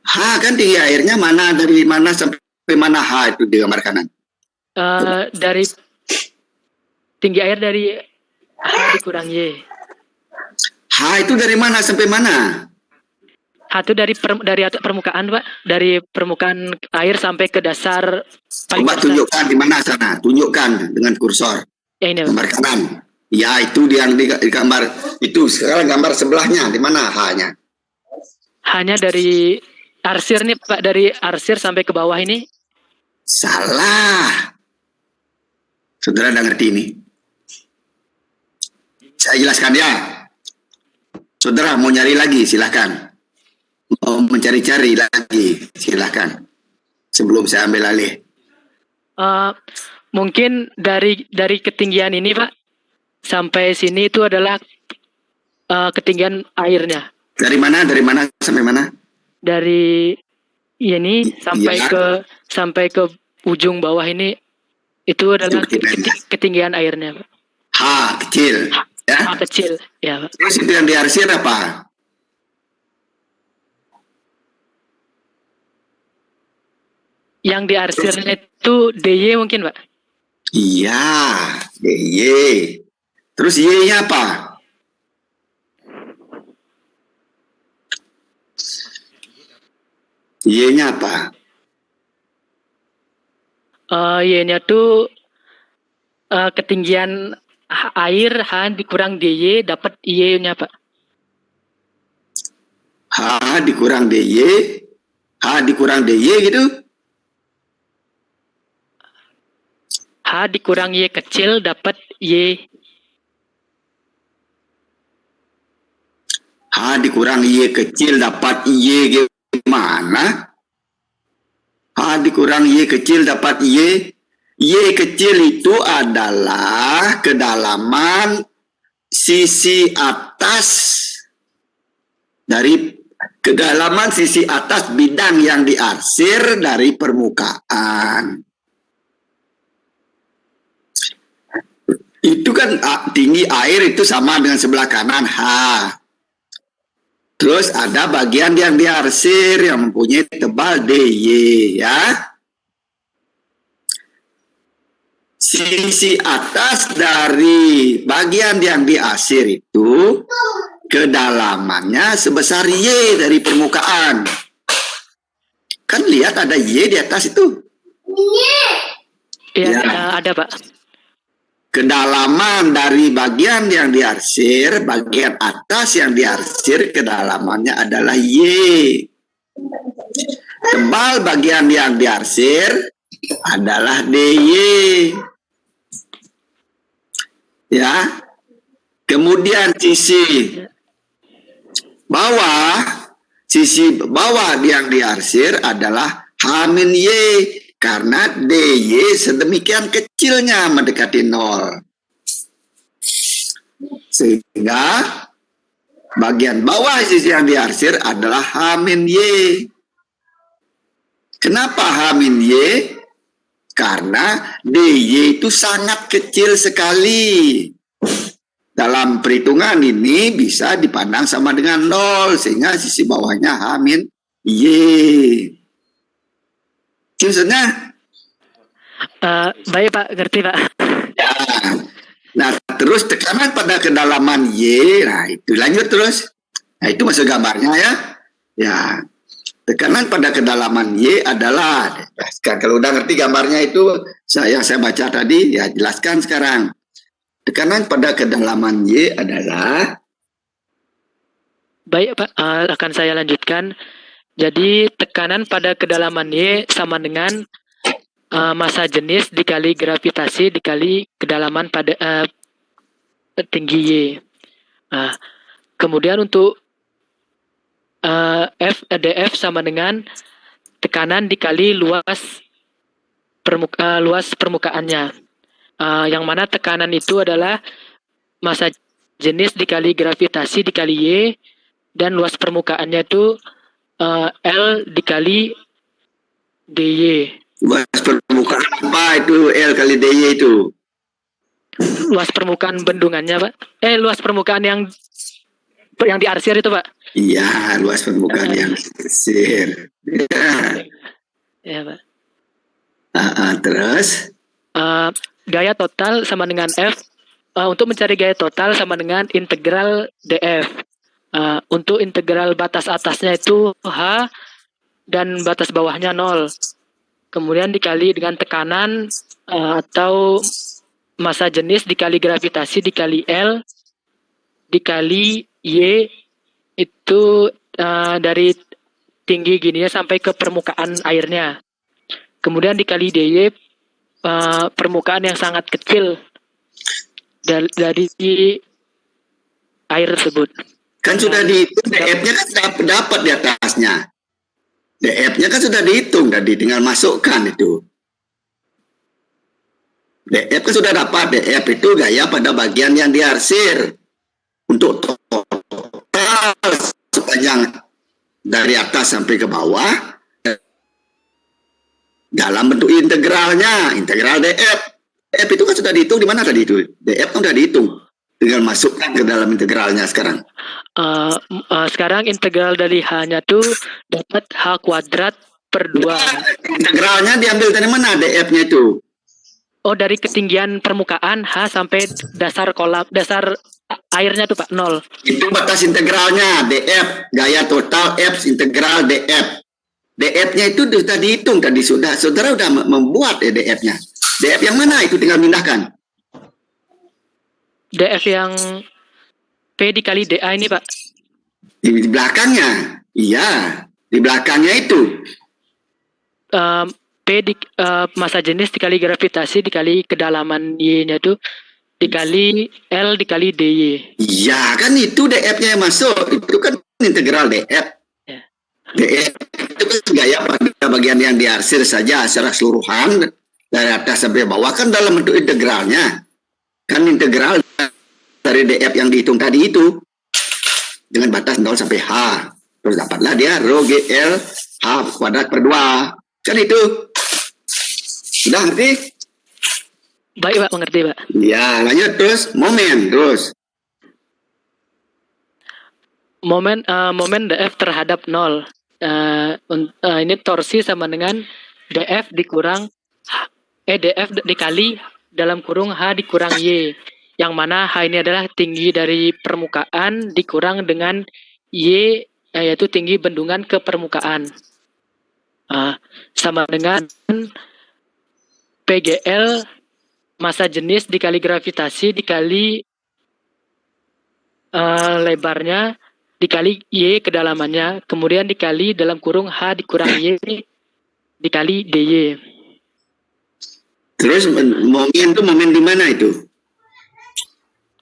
H kan tinggi airnya mana, dari mana sampai mana H itu digambar kanan. Dari tinggi air dari H dikurang Y. H itu dari mana sampai mana? H itu dari atas permukaan, Pak. Dari permukaan air sampai ke dasar paling Coba dasar. tunjukkan di mana sana. Tunjukkan dengan kursor. Ya, ini, Pak. Gambar kanan. Ya itu yang di gambar itu. Sekarang gambar sebelahnya di mana H-nya? Hanya dari arsir nih, Pak, dari arsir sampai ke bawah ini. Salah. Saudara udah ngerti ini? Saya jelaskan ya. Saudara mau nyari lagi silahkan. Mau mencari-cari lagi silahkan. Sebelum saya ambil alih. Mungkin dari ketinggian ini, Pak, sampai sini itu adalah ketinggian airnya. Dari mana sampai mana? Dari ini Ya. sampai ke ujung bawah ini itu adalah ketinggian airnya, Pak. H kecil. Ya. H kecil, ya, Pak. Terus itu yang diarsir apa? Yang diarsirnya itu DY mungkin, Pak. Iya, DY. Terus Y-nya apa? Y-nya apa? Y-nya tuh ketinggian air H dikurang DY dapat Y-nya, Pak. H dikurang DY. H dikurang DY gitu. H dikurang Y kecil dapat Y. H dikurang Y kecil dapat Y gimana? H dikurang Y kecil dapat Y. Y kecil itu adalah kedalaman sisi atas dari kedalaman sisi atas bidang yang diarsir dari permukaan. Itu kan tinggi air itu sama dengan sebelah kanan H. Terus ada bagian yang diarsir yang mempunyai tebal DY ya. Sisi atas dari bagian yang diarsir itu kedalamannya sebesar Y dari permukaan. Kan lihat ada Y di atas itu. Ya, Ya. ada, Pak. Kedalaman dari bagian yang diarsir, bagian atas yang diarsir, kedalamannya adalah Y. Tebal bagian yang diarsir adalah DY. Ya. Kemudian sisi bawah yang diarsir adalah H-Y. Karena DY sedemikian kecilnya mendekati 0. Sehingga bagian bawah sisi yang diarsir adalah H-Y. Kenapa H-Y? Karena DY itu sangat kecil sekali. Dalam perhitungan ini bisa dipandang sama dengan 0. Sehingga sisi bawahnya H-Y. Maksudnya? Baik, Pak, ngerti, Pak. Ya. Nah, terus tekanan pada kedalaman Y. Nah, itu lanjut terus. Nah, itu masuk gambarnya ya. Ya, tekanan pada kedalaman Y adalah, kalau udah ngerti gambarnya itu, saya baca tadi, ya jelaskan sekarang. Tekanan pada kedalaman Y adalah, Baik Pak, akan saya lanjutkan. Jadi tekanan pada kedalaman Y sama dengan massa jenis dikali gravitasi dikali kedalaman pada tinggi Y. Kemudian untuk dF sama dengan tekanan dikali luas permukaannya. Yang mana tekanan itu adalah massa jenis dikali gravitasi dikali Y, dan luas permukaannya itu L dikali dy. luas permukaan apa itu L kali dy itu? Luas permukaan bendungannya, Pak. Luas permukaan yang diarsir itu, Pak. Iya, luas permukaan yang sisir. Ya, Pak. Terus? Gaya total sama dengan F. Untuk mencari gaya total sama dengan integral dF. Untuk integral batas atasnya itu H dan batas bawahnya 0. Kemudian dikali dengan tekanan atau massa jenis dikali gravitasi dikali L dikali Y itu dari tinggi gini ya sampai ke permukaan airnya. Kemudian dikali dy permukaan yang sangat kecil dari air tersebut. Kan sudah dihitung df-nya kan dapat di atasnya. df-nya kan sudah dihitung tadi, tinggal masukkan itu. df kan sudah dapat, df itu gaya pada bagian yang diarsir. Untuk total sepanjang dari atas sampai ke bawah dalam bentuk integralnya, integral df. df itu kan sudah dihitung di mana tadi itu? df kan sudah dihitung. Tinggal masukkan ke dalam integralnya sekarang. Sekarang integral dari H-nya tuh dapat H kuadrat per 2. Integralnya diambil dari mana df-nya itu? Oh, dari ketinggian permukaan H sampai dasar airnya tuh Pak, 0. Itu batas integralnya, df, gaya total F integral df. df-nya itu sudah dihitung tadi, saudara sudah membuat df-nya. df yang mana itu tinggal pindahkan. dF yang P dikali dA ini Pak. Di belakangnya, iya, di belakangnya itu. Massa jenis dikali gravitasi dikali kedalaman Y-nya itu dikali L dikali dy. Iya, kan itu df-nya yang masuk. Itu kan integral df. Ya. df itu kan gaya pada bagian yang diarsir saja secara keseluruhan dari atas sampai bawah kan dalam bentuk integralnya. Kan integral dari df yang dihitung tadi itu dengan batas 0 sampai H. Terus dapatlah dia rho GL H kuadrat per 2. Kan itu. Sudah ngerti? Baik Pak, mengerti Pak. Ya, lanjut terus. Momen. Momen dF terhadap 0. Ini torsi sama dengan dF dikurang dF dikali dalam kurung H dikurang Y. Yang mana H ini adalah tinggi dari permukaan dikurang dengan Y, yaitu tinggi bendungan ke permukaan. Sama dengan PGL massa jenis dikali gravitasi dikali lebarnya dikali Y kedalamannya, kemudian dikali dalam kurung H dikurang Y dikali dy. Terus momen itu momen di mana itu?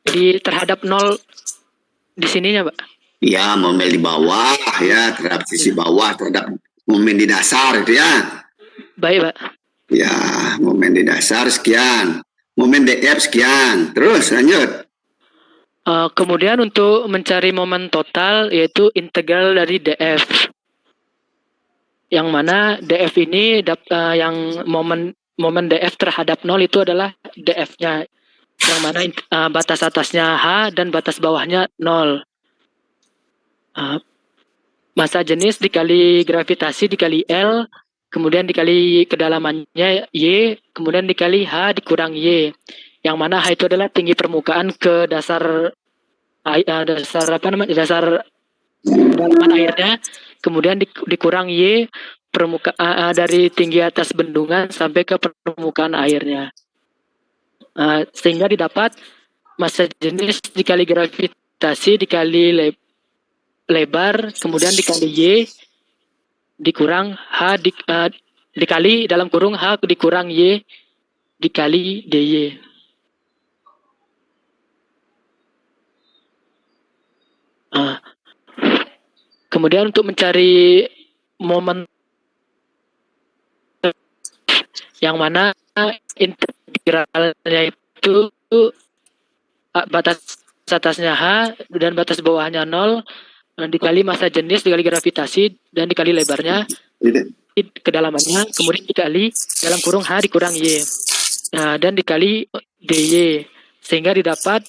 Di terhadap 0 di sininya Pak. Ya, momen di bawah ya, terhadap sisi bawah, terhadap momen di dasar itu ya. Baik Pak. Ya, momen di dasar sekian. Momen df sekian. Terus lanjut. Kemudian untuk mencari momen total yaitu integral dari df. Yang mana df ini yang momen df terhadap 0 itu adalah df-nya. Yang mana batas atasnya H dan batas bawahnya 0. Massa jenis dikali gravitasi dikali L, kemudian dikali kedalamannya Y, kemudian dikali H dikurang Y. Yang mana H itu adalah tinggi permukaan ke dasar kedalaman airnya, kemudian dikurang Y dari tinggi atas bendungan sampai ke permukaan airnya. Sehingga didapat massa jenis dikali gravitasi dikali lebar, kemudian dikali Y dikurang H dikali dalam kurung H dikurang Y dikali DY. Kemudian untuk mencari momen yang mana integralnya itu batas atasnya H dan batas bawahnya 0 dikali massa jenis dikali gravitasi dan dikali lebarnya kedalamannya, kemudian dikali dalam kurung H dikurang Y dan dikali DY, sehingga didapat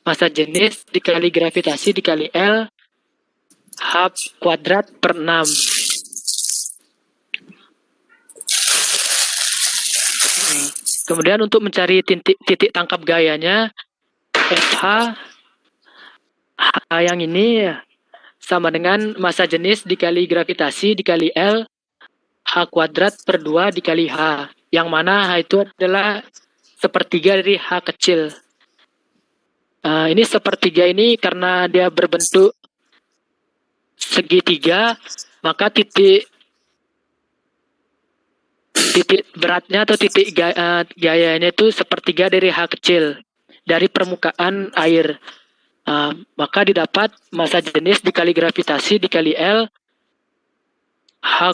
massa jenis dikali gravitasi dikali L H kuadrat per 6. Kemudian untuk mencari titik tangkap gayanya, FH H yang ini sama dengan massa jenis dikali gravitasi dikali L H kuadrat per 2 dikali H, yang mana H itu adalah sepertiga dari H kecil. Ini sepertiga ini karena dia berbentuk segitiga, maka titik beratnya atau titik gayanya itu sepertiga dari H kecil dari permukaan air. Maka didapat massa jenis dikali gravitasi dikali L H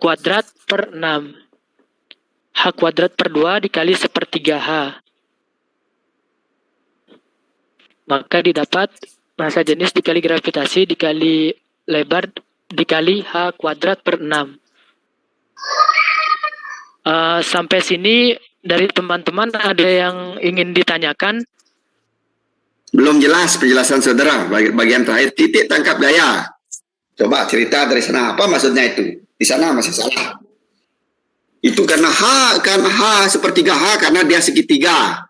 kuadrat per 6 H kuadrat per 2 dikali sepertiga H, maka didapat massa jenis dikali gravitasi dikali lebar dikali H kuadrat per 6. Sampai sini dari teman-teman ada yang ingin ditanyakan? Belum jelas penjelasan saudara bagian terakhir titik tangkap gaya. Coba cerita dari sana, apa maksudnya itu? Di sana masih salah. Itu karena H sepertiga H karena dia segitiga.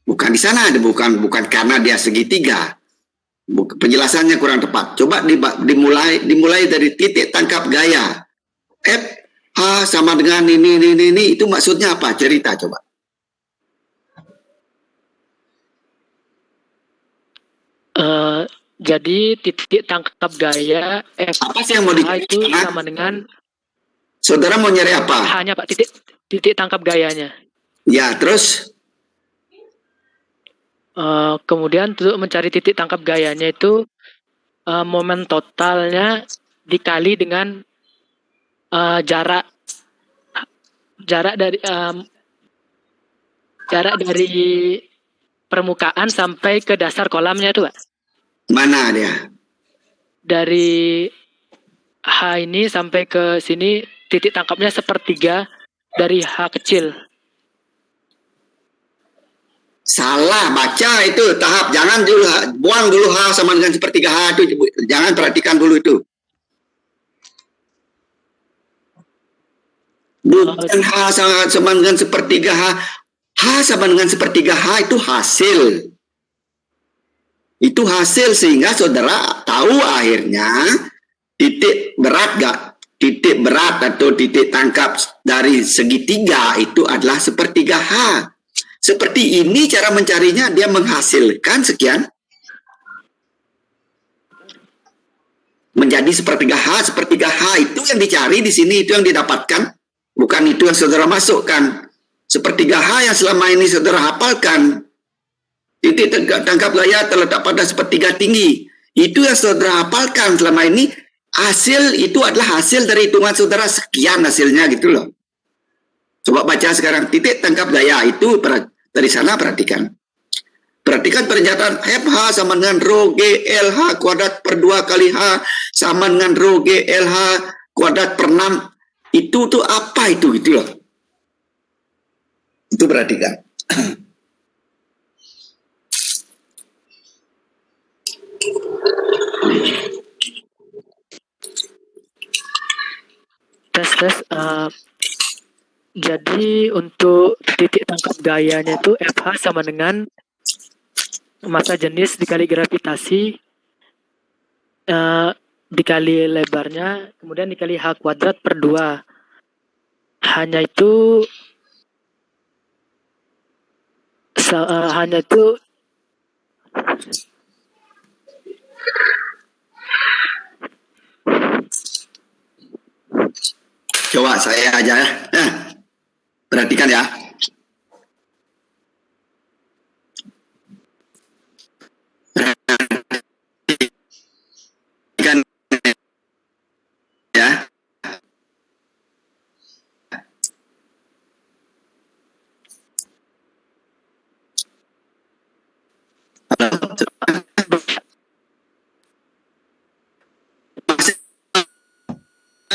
Bukan di sana, bukan karena dia segitiga. Penjelasannya kurang tepat. Coba dimulai dari titik tangkap gaya. F H sama dengan ini itu maksudnya apa? Cerita coba. Jadi titik tangkap gaya F apa sih yang mau itu sama dengan saudara mau nyari apa? hanya Pak titik tangkap gayanya. Ya, terus kemudian untuk mencari titik tangkap gayanya itu momen totalnya dikali dengan jarak dari permukaan sampai ke dasar kolamnya itu, Pak. mana dia? Dari H ini sampai ke sini titik tangkapnya sepertiga dari H kecil. Salah baca itu tahap, jangan dulu buang dulu H sama dengan sepertiga H itu, jangan perhatikan dulu itu. Bukan H sama dengan sepertiga H. H sama dengan sepertiga H itu hasil. Itu hasil sehingga saudara tahu akhirnya titik berat atau titik tangkap dari segitiga itu adalah sepertiga H. Seperti ini cara mencarinya, dia menghasilkan sekian menjadi sepertiga H. Sepertiga H itu yang dicari di sini, itu yang didapatkan, bukan itu yang saudara masukkan. Sepertiga H yang selama ini saudara hafalkan. Titik tangkap gaya terletak pada sepertiga tinggi. Itu yang saudara hafalkan selama ini. Hasil itu adalah hasil dari hitungan saudara, sekian hasilnya gitu loh. Coba baca sekarang titik tangkap gaya itu dari sana, perhatikan. Perhatikan pernyataan FH sama dengan rho G LH kuadrat per 2 kali H sama dengan rho G LH kuadrat per 6. Itu tuh apa itu gitu loh. Itu perhatikan. Tes. Jadi untuk titik tangkap gayanya itu FH sama dengan massa jenis dikali gravitasi dikali lebarnya, kemudian dikali H kuadrat per 2. Hanya itu Coba saya aja ya. Perhatikan ya. Perhatikan ya.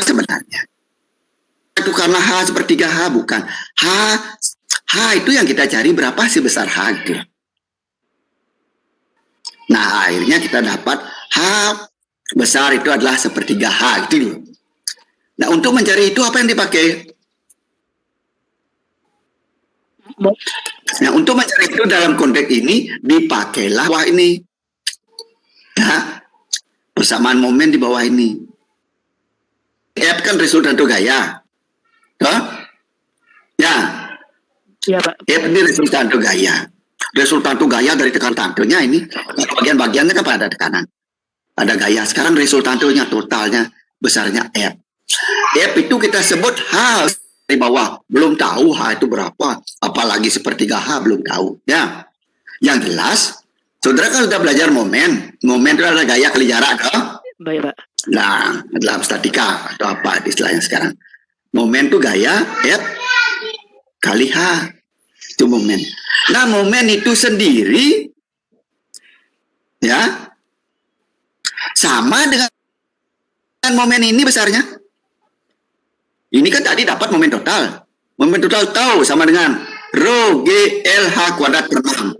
Sebenarnya itu karena H sepertiga H, bukan H itu yang kita cari berapa sih besar H itu. Nah akhirnya kita dapat H besar itu adalah sepertiga H gitu. Nah untuk mencari itu apa yang dipakai? Nah untuk mencari itu dalam konteks ini dipakailah bawah ini ya, persamaan momen di bawah ini. F kan resultante gaya. Ya. ya Pak. F ini resultante gaya. Resultante gaya dari tekan tantenya ini. Bagian-bagiannya kan pada tekanan. Ada gaya. Sekarang resultantenya totalnya besarnya F. F itu kita sebut H di bawah. Belum tahu H itu berapa. Apalagi sepertiga H belum tahu. Ya. Yang jelas, saudara kan sudah belajar momen. Momen itu adalah gaya kali jarak. Baik Pak. Nah, dalam statika atau apa istilahnya sekarang. Momen itu gaya F kali H. Itu momen. Nah, momen itu sendiri ya sama dengan momen ini besarnya. Ini kan tadi dapat momen total. Momen total tahu sama dengan rho G L H kuadrat per 6.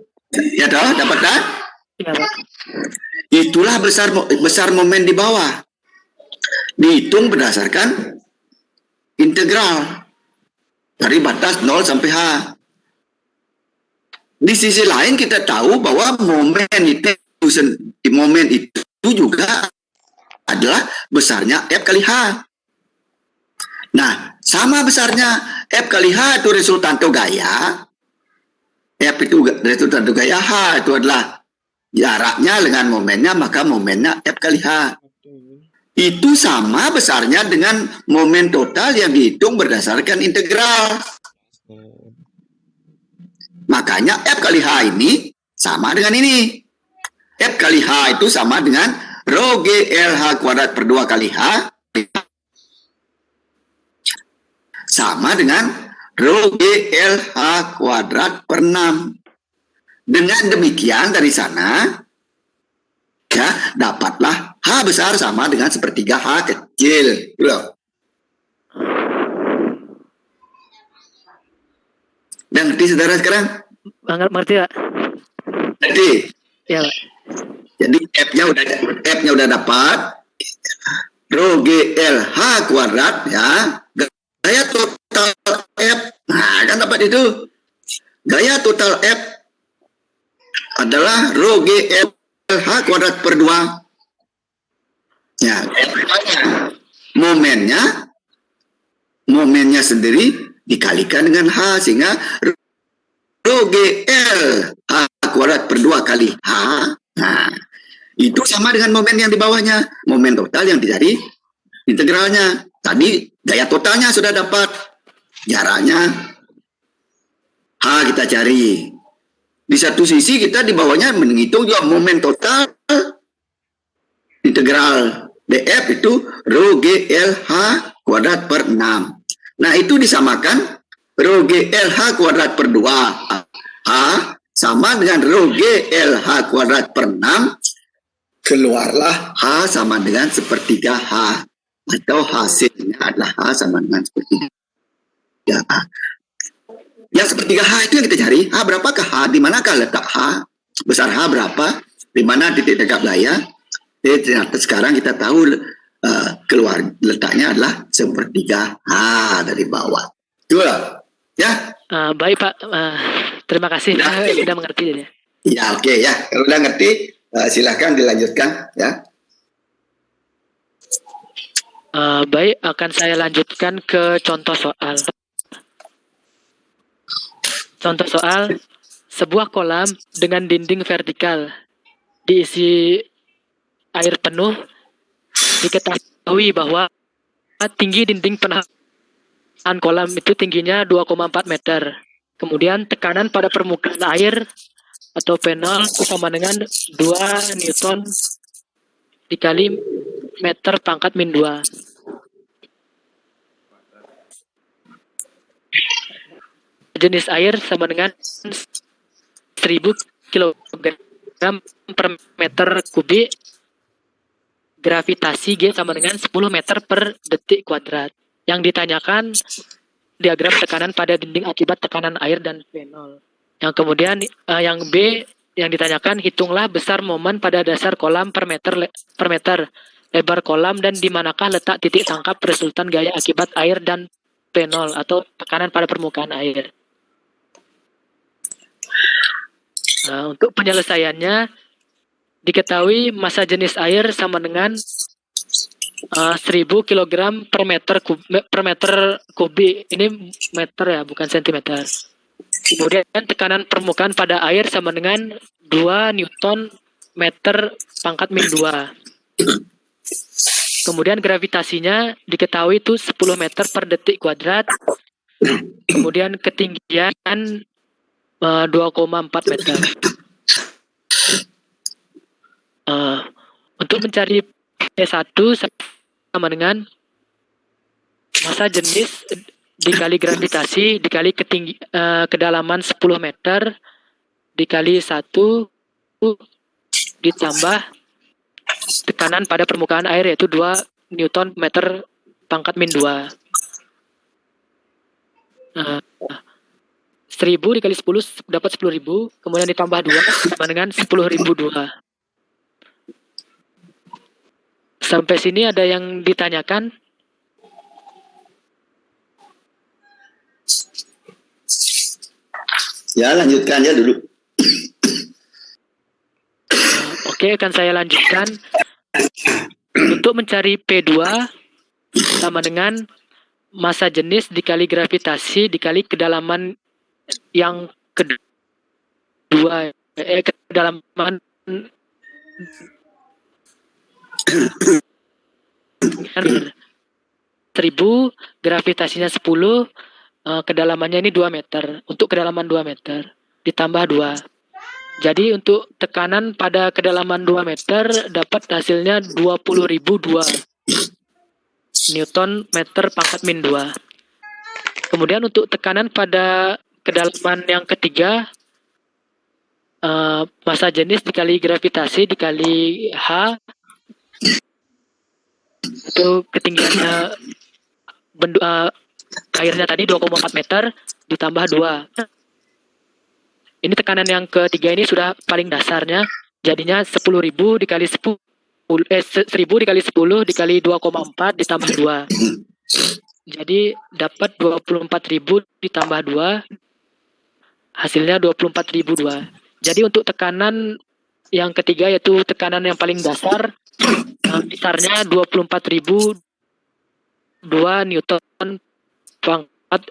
Ya toh, dapat tak? Ya Pak. Itulah besar momen di bawah. Dihitung berdasarkan integral dari batas 0 sampai H. Di sisi lain kita tahu bahwa momen itu juga adalah besarnya F kali H. Nah, sama besarnya F kali H itu resultante gaya. F itu resultante gaya, H itu adalah jaraknya dengan momennya, maka momennya F kali H. Itu sama besarnya dengan momen total yang dihitung berdasarkan integral. Makanya F kali H ini sama dengan ini. F kali H itu sama dengan rho G L H kuadrat per 2 kali H. Sama dengan rho G L H kuadrat per 6. Dengan demikian dari sana, ya dapatlah H besar sama dengan sepertiga H kecil. Dan ngerti saudara sekarang? Ngerti Pak. Ngerti? Ya Pak. Jadi F-nya udah dapat. Rho G L H kuadrat ya. Gaya total F. Nah, kan dapat itu. Gaya total F adalah rho G L H kuadrat per 2. Ya, momennya sendiri dikalikan dengan H sehingga rho G L H kuadrat per 2 kali H. Nah, itu sama dengan momen yang di bawahnya. Momen total yang dicari integralnya. Tadi gaya totalnya sudah dapat. Jaraknya H kita cari. Di satu sisi kita di bawahnya menghitung juga momen total integral df itu rho G L H kuadrat per 6. Nah itu disamakan rho G L H kuadrat per 2 H sama dengan rho G L H kuadrat per 6. Keluarlah H sama dengan sepertiga H. Atau hasilnya adalah H sama dengan sepertiga H. Yang sepertiga H itu yang kita cari. H berapakah H? Di manakah letak H? Besar H berapa? Di mana titik tegak gaya? Ternyata sekarang kita tahu keluar letaknya adalah sepertiga H dari bawah. Itulah. Ya. Baik Pak. Terima kasih. Sudah mengerti jadi. Ya oke ya. Kalau udah ngerti, silakan dilanjutkan ya. Baik, akan saya lanjutkan ke contoh soal. Contoh soal, sebuah kolam dengan dinding vertikal diisi air penuh, diketahui bahwa tinggi dinding penahan kolam itu tingginya 2,4 meter. Kemudian tekanan pada permukaan air atau P0 sama dengan 2 Newton dikali meter pangkat min 2. Jenis air sama dengan 1000 kg per meter kubik. Gravitasi G sama dengan 10 meter per detik kuadrat. Yang ditanyakan diagram tekanan pada dinding akibat tekanan air dan P0. Yang kemudian yang B yang ditanyakan, hitunglah besar momen pada dasar kolam per meter lebar kolam dan di manakah letak titik tangkap resultan gaya akibat air dan P0 atau tekanan pada permukaan air. Untuk penyelesaiannya, diketahui massa jenis air sama dengan 1000 kg per meter kubik. Ini meter ya, bukan sentimeter. Kemudian tekanan permukaan pada air sama dengan 2 Newton meter pangkat min 2. Kemudian gravitasinya diketahui itu 10 meter per detik kuadrat. Kemudian ketinggian 2,4 meter. Untuk mencari P1 sama dengan massa jenis dikali gravitasi dikali kedalaman 10 meter dikali 1 ditambah tekanan pada permukaan air yaitu 2 Newton meter pangkat min 2. 1000 dikali 10 dapat 10.000, kemudian ditambah 2 sama dengan 10.002. Sampai sini ada yang ditanyakan? Ya, lanjutkan ya dulu. Oke, akan saya lanjutkan. Untuk mencari P2 sama dengan massa jenis dikali gravitasi dikali kedalaman yang kedua, kedalaman 1000, gravitasinya 10, kedalamannya ini 2 meter. Untuk kedalaman 2 meter ditambah 2. Jadi untuk tekanan pada kedalaman 2 meter dapat hasilnya 20.002 Newton meter pangkat min 2. Kemudian untuk tekanan pada kedalaman yang ketiga, massa jenis dikali gravitasi dikali H, itu ketinggiannya airnya tadi 2,4 meter ditambah 2. Ini tekanan yang ketiga ini sudah paling dasarnya, jadinya 10.000 dikali 10, 1000 dikali 10 dikali 2,4 ditambah 2. Jadi dapat 24.000 ditambah 2, hasilnya 24.002. Jadi untuk tekanan yang ketiga yaitu tekanan yang paling dasar, besarnya 24.002 Newton pangkat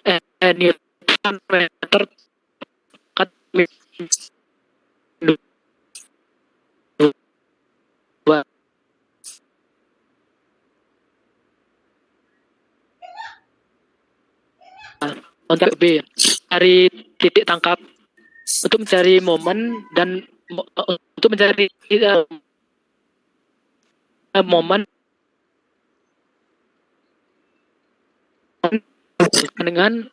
Newton meter pangkat min 2. Untuk B, cari titik tangkap untuk mencari momen dan untuk mencari momen dengan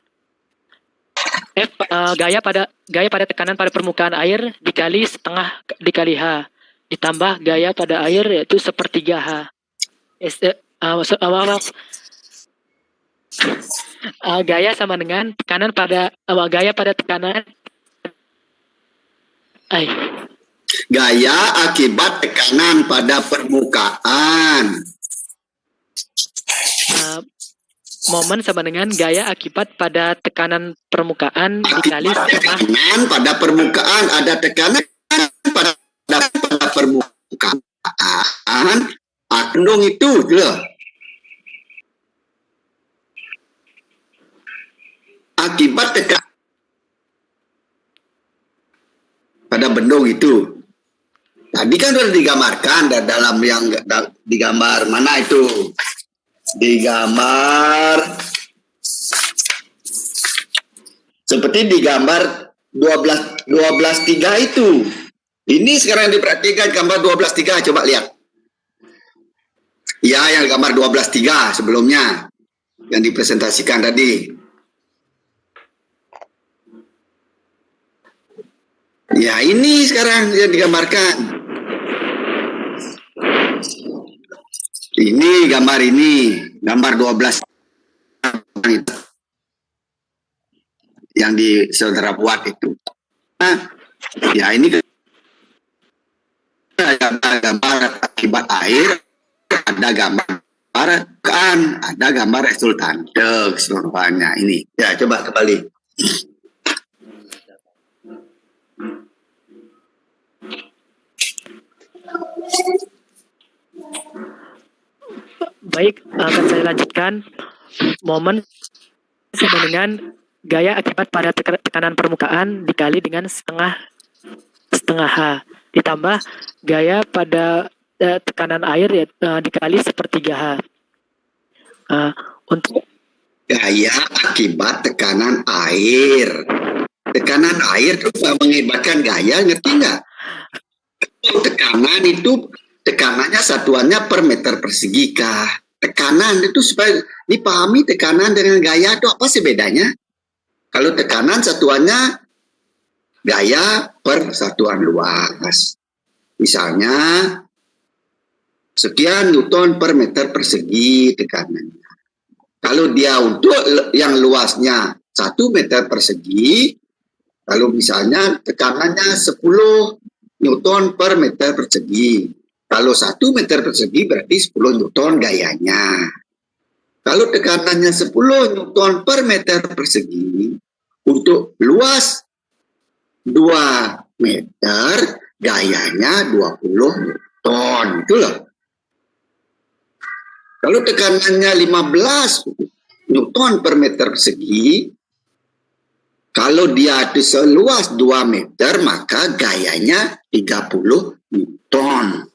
F, gaya pada tekanan pada permukaan air dikali setengah dikali H ditambah gaya pada air yaitu sepertiga H. Gaya sama dengan tekanan pada gaya pada tekanan Gaya akibat tekanan pada permukaan. Momen sama dengan gaya akibat pada tekanan permukaan dikali setengah. Tekanan pada permukaan, ada tekanan pada permukaan. Akendung itu loh. akibat tekanan pada bendung itu. Tadi kan sudah digambarkan dalam yang digambar mana itu? Digambar seperti digambar 12.3 itu. Ini sekarang diperhatikan gambar 12.3, coba lihat. Ya, yang gambar 12.3 sebelumnya yang dipresentasikan tadi. Ya, ini sekarang yang digambarkan. Ini gambar 12 yang di saudara buat itu. Nah, ya ini gambar akibat air, ada gambar kan, ada gambar resultante keseluruhannya ini. Ya, coba kembali. Baik, akan saya lanjutkan. Momen sama dengan gaya akibat pada tekanan permukaan dikali dengan setengah H ditambah gaya pada tekanan air ya, dikali sepertiga H. Untuk Gaya akibat tekanan air. Tekanan air itu mengibatkan gaya, ngerti nggak? Tekanan itu tekanannya satuannya per meter persegi kah? Tekanan itu supaya dipahami tekanan dengan gaya itu apa sih bedanya? Kalau tekanan satuannya gaya per satuan luas. Misalnya sekian Newton per meter persegi tekanannya. Kalau dia untuk yang luasnya 1 meter persegi, kalau misalnya tekanannya 10 Newton per meter persegi. Kalau 1 meter persegi berarti 10 Newton gayanya. Kalau tekanannya 10 Newton per meter persegi, untuk luas 2 meter, gayanya 20 Newton. Itu loh. Kalau tekanannya 15 Newton per meter persegi, kalau dia itu seluas 2 meter, maka gayanya 30 Newton.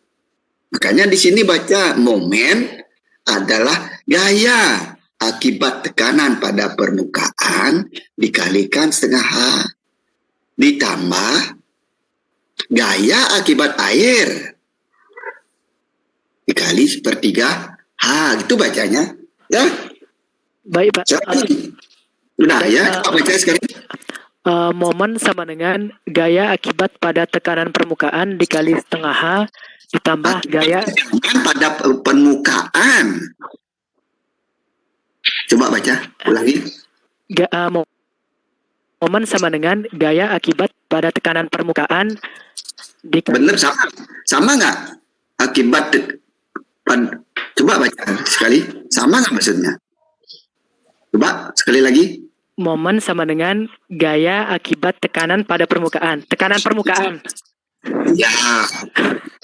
Makanya di sini baca momen adalah gaya akibat tekanan pada permukaan dikalikan setengah H ditambah gaya akibat air dikali sepertiga H. Gitu bacanya. Ya. baik Pak. Udah ya, kita baca sekarang. Momen sama dengan gaya akibat pada tekanan permukaan dikali setengah H ditambah gaya Tekanan pada permukaan. Coba baca ulangi. Momen sama dengan gaya akibat pada tekanan permukaan dikali Bener sama nggak akibat coba baca sekali, sama nggak maksudnya? Coba sekali lagi. momen sama dengan gaya akibat tekanan pada permukaan. Tekanan permukaan. Ya,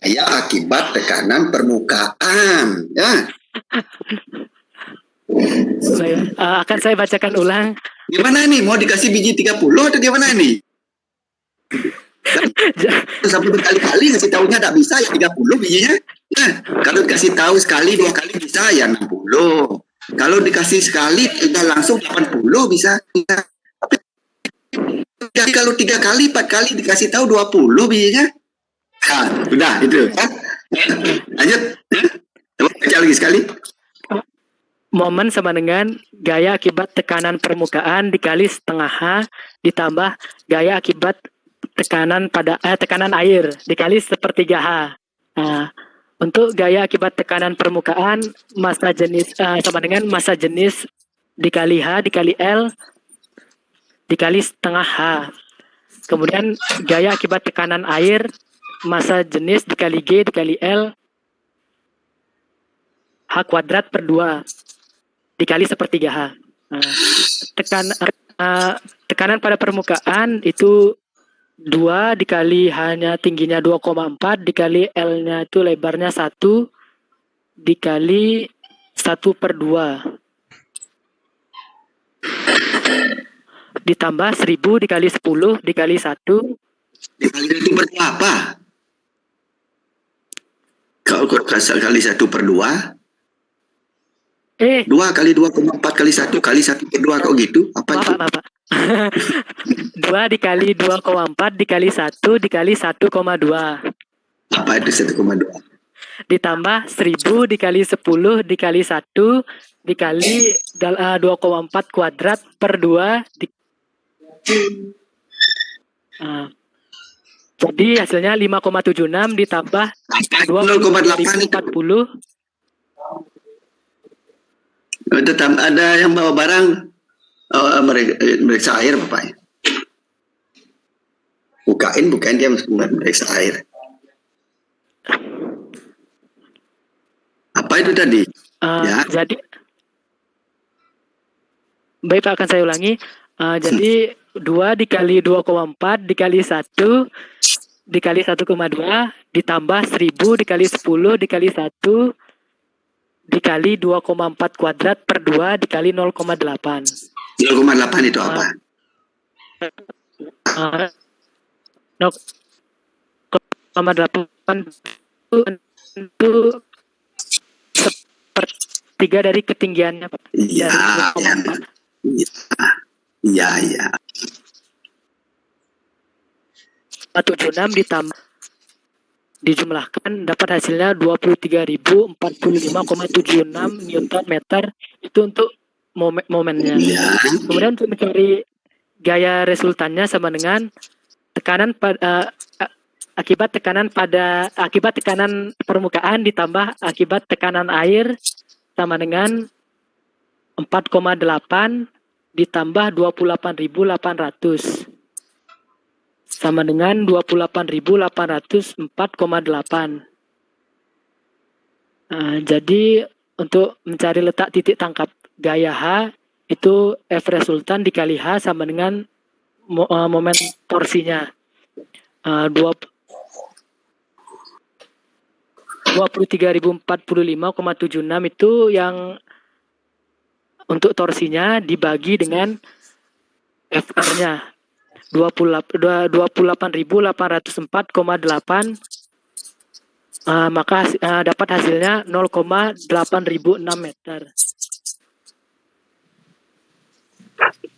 gaya akibat tekanan permukaan. Ya. Akan saya bacakan ulang. Gimana nih? Mau dikasih biji 30 atau gimana nih? Sampai berkali-kali ngasih tahunya tidak bisa ya 30 bijinya. Ya, kalau dikasih tahu sekali 2 kali bisa ya 60. Kalau dikasih sekali udah langsung 80 bisa. Tapi kalau 3 kali 4 kali dikasih tahu 20 bijinya. Nah, udah itu. Lanjut. Coba baca lagi sekali. Momen sama dengan gaya akibat tekanan permukaan dikali setengah H ditambah gaya akibat tekanan air dikali sepertiga H. Nah, untuk gaya akibat tekanan permukaan massa jenis sama dengan massa jenis dikali H dikali L dikali setengah H. Kemudian gaya akibat tekanan air massa jenis dikali G dikali L H kuadrat per 2 dikali sepertiga H. Tekanan pada permukaan itu 2 dikali hanya tingginya 2,4 dikali L-nya itu lebarnya 1 dikali 1/2. ditambah 1000 dikali 10 dikali 1. Dikali itu berdua apa? Kalau kali 1/2, 2 kali 2,4 kali 1 kali 1/2 kok gitu? Apa itu? Bapak. 2 dikali 2,4 dikali 1 dikali 1,2. Apa itu 1,2? Ditambah 1000 dikali 10 dikali 1 dikali 2,4 kuadrat per 2. Jadi hasilnya 5,76 ditambah 0,8 40. Tetap ada yang bawa barang meriksa air Bapak. Bukain dia meriksa air. Apa itu tadi? Ya. Jadi baik Pak, akan saya ulangi. Jadi 2 dikali 2,4 dikali 1 dikali 1,2 ditambah 1000 dikali 10 dikali 1 dikali 2,4 kuadrat per 2 dikali 0,8. 0,8 itu apa? 0,8 itu sepertiga dari ketinggiannya Pak. Iya. 76 ditambah dijumlahkan dapat hasilnya 23.045,76 Newton meter. Itu untuk momennya. Ya. Kemudian untuk mencari gaya resultannya sama dengan tekanan akibat tekanan permukaan ditambah akibat tekanan air sama dengan 4,8 ditambah 28.800 sama dengan 28.804,8. Jadi untuk mencari letak titik tangkap gaya H itu F resultan dikali H sama dengan momen torsinya. 23.045,76 itu yang untuk torsinya dibagi dengan FR-nya 28.804,8, maka dapat hasilnya 0,8006 meter.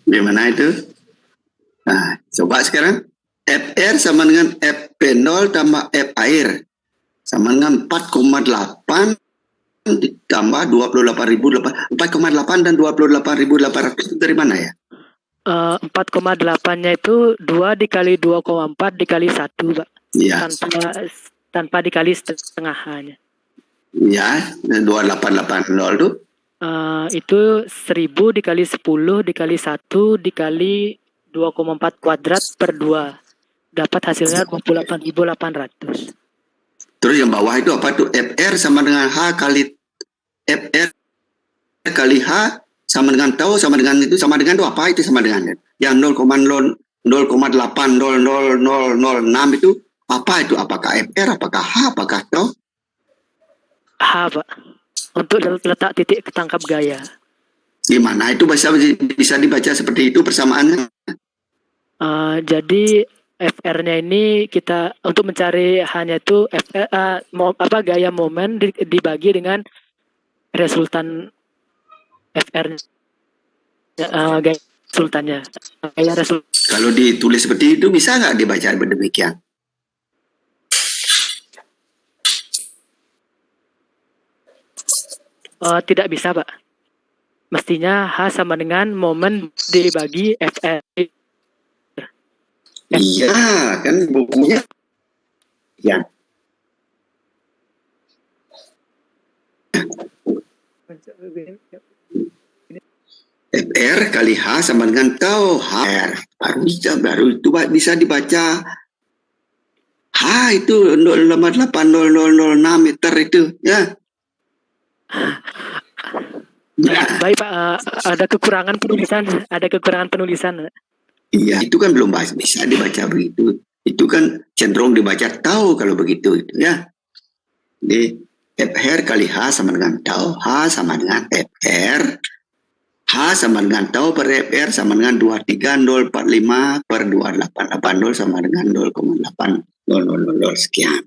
Gimana itu? Nah, coba sekarang FR sama dengan FP0 tambah F air sama dengan 4,8 ditambah 4,8 dan 28.800 itu dari mana ya? 4,8-nya itu 2 dikali 2,4 dikali 1, Pak. Ya. Tanpa dikali setengahnya. Ya, 2880 itu? Itu 1000 dikali 10 dikali 1 dikali 2,4 kuadrat per 2. Dapat hasilnya 28.800. Terus yang bawah itu apa tuh? FR sama dengan H kali FR kali H sama dengan tau sama dengan itu apa itu sama dengan yang 0,80006 itu apa itu? Apakah FR, apakah H, apakah tau? H, Pak. Untuk letak titik ketangkap gaya. Gimana itu bisa dibaca seperti itu persamaannya? Jadi FR-nya ini kita untuk mencari hanya itu gaya momen dibagi dengan resultan FR-nya, gaya resultannya. Kalau ditulis seperti itu bisa nggak dibaca demikian? Tidak bisa, Pak. Mestinya H sama dengan momen dibagi FR. Iya, kan bukunya. Ya. FR kali H sama dengan tau HR. Baru itu bisa dibaca. H itu 0,8006 meter itu, ya. Ya. Baik, Pak. Ada kekurangan penulisan. Iya, itu kan belum bisa dibaca begitu. Itu kan cenderung dibaca tahu kalau begitu, itu ya. Jadi FR kali H sama dengan tau, H sama dengan FR H sama dengan tau per FR sama dengan 23045 per 2880 sama dengan 0,8000 sekian.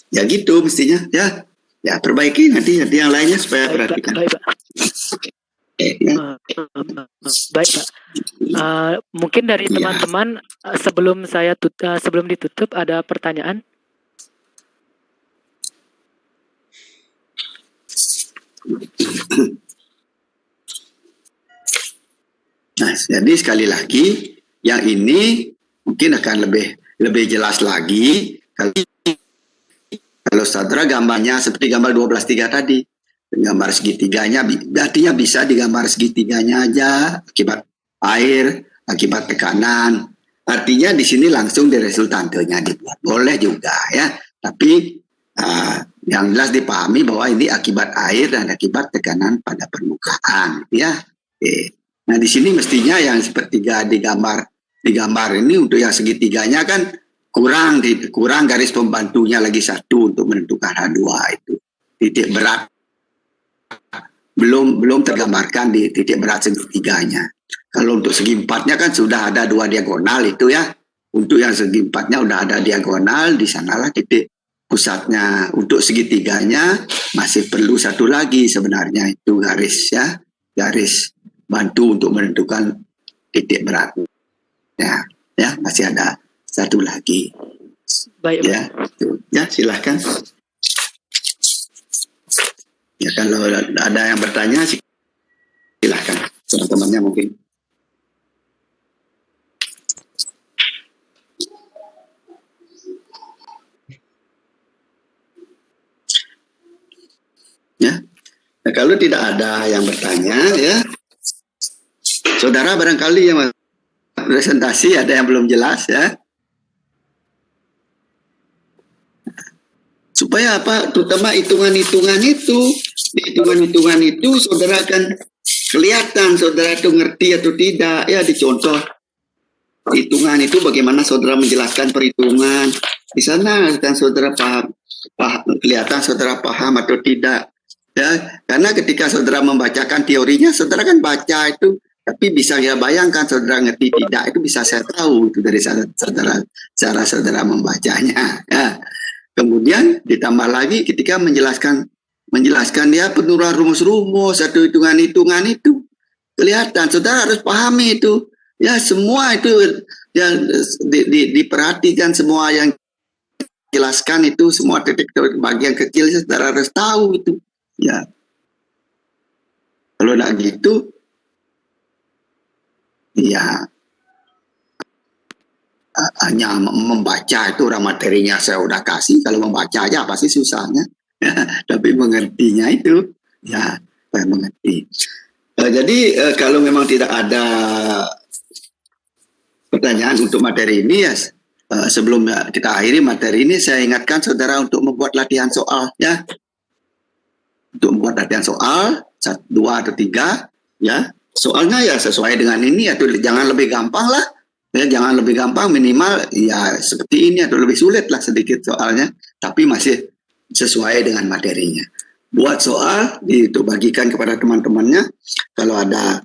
Ya gitu mestinya. Ya perbaiki nanti yang lainnya supaya perhatikan. Baik, Pak. Ya. Baik, Pak. Mungkin dari Iya. teman-teman sebelum ditutup ada pertanyaan? Nah, jadi sekali lagi yang ini mungkin akan lebih jelas lagi kalau saudara gambarnya seperti gambar 12:3 tadi. Gambar segitiganya artinya bisa digambar segitiganya aja akibat air, akibat tekanan. Artinya di sini langsung di resultantenya dibuat. Boleh juga ya. Tapi yang jelas dipahami bahwa ini akibat air dan akibat tekanan pada permukaan ya. Nah di sini mestinya yang sepertiga digambar ini untuk yang segitiganya kan kurang garis pembantunya lagi satu untuk menentukan H2 itu. Titik berat belum tergambarkan di titik berat segitiganya. Kalau untuk segi empatnya kan sudah ada 2 diagonal itu ya. Untuk yang segi empatnya udah ada diagonal, di sanalah titik pusatnya. Untuk segitiganya masih perlu satu lagi sebenarnya itu garis ya. Garis bantu untuk menentukan titik berat. Ya, masih ada satu lagi. Baik, Pak. Ya, itu. Ya, silahkan. Ya, kalau ada yang bertanya, silahkan. Teman-temannya mungkin. Ya, nah, kalau tidak ada yang bertanya, ya, saudara barangkali yang presentasi ada yang belum jelas, ya. Supaya apa? Terutama hitungan-hitungan itu saudara akan kelihatan saudara itu ngerti atau tidak ya. Dicontoh hitungan itu bagaimana saudara menjelaskan perhitungan di sana kan saudara paham kelihatan saudara paham atau tidak ya. Karena ketika saudara membacakan teorinya saudara kan baca itu, tapi bisa ya bayangkan saudara ngerti tidak itu bisa saya tahu itu dari cara saudara membacanya ya. Kemudian ditambah lagi ketika menjelaskan dia penurunan rumus-rumus atau hitungan-hitungan itu kelihatan saudara harus pahami itu ya. Semua itu yang diperhatikan, semua yang dijelaskan itu semua titik bagian kecil saudara harus tahu itu ya. Kalau tidak gitu ya hanya membaca itu orang materinya saya udah kasih, kalau membaca aja pasti susahnya tapi mengertinya itu ya saya mengerti. Jadi kalau memang tidak ada pertanyaan untuk materi ini ya, sebelum kita akhiri materi ini saya ingatkan saudara untuk membuat latihan soal ya, untuk membuat latihan soal 1, 2 atau 3 ya. Soalnya ya sesuai dengan ini atau jangan lebih gampang lah. Ya, jangan lebih gampang, minimal ya seperti ini atau lebih sulit lah sedikit soalnya, tapi masih sesuai dengan materinya. Buat soal itu bagikan kepada teman-temannya. Kalau ada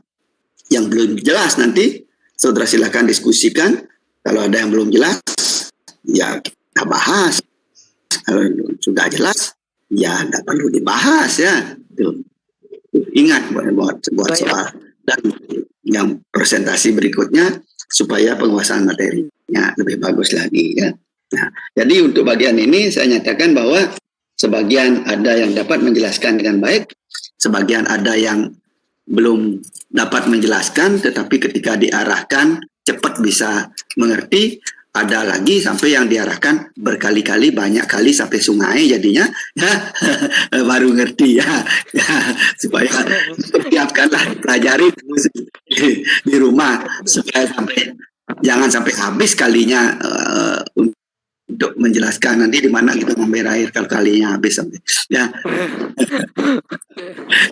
yang belum jelas nanti saudara silakan diskusikan. Kalau ada yang belum jelas ya kita bahas. Kalau sudah jelas ya tidak perlu dibahas ya. Tuh. Ingat buat soal dan yang presentasi berikutnya supaya penguasaan materinya lebih bagus lagi ya. Nah, jadi untuk bagian ini saya nyatakan bahwa sebagian ada yang dapat menjelaskan dengan baik, sebagian ada yang belum dapat menjelaskan, tetapi ketika diarahkan cepat bisa mengerti. Ada lagi sampai yang diarahkan berkali-kali, banyak kali sampai sungai jadinya ya baru ngerti ya. Supaya siapkanlah pelajari di rumah supaya jangan sampai habis kalinya untuk menjelaskan nanti di mana kita ngambil air kalau kalinya habis sampai ya.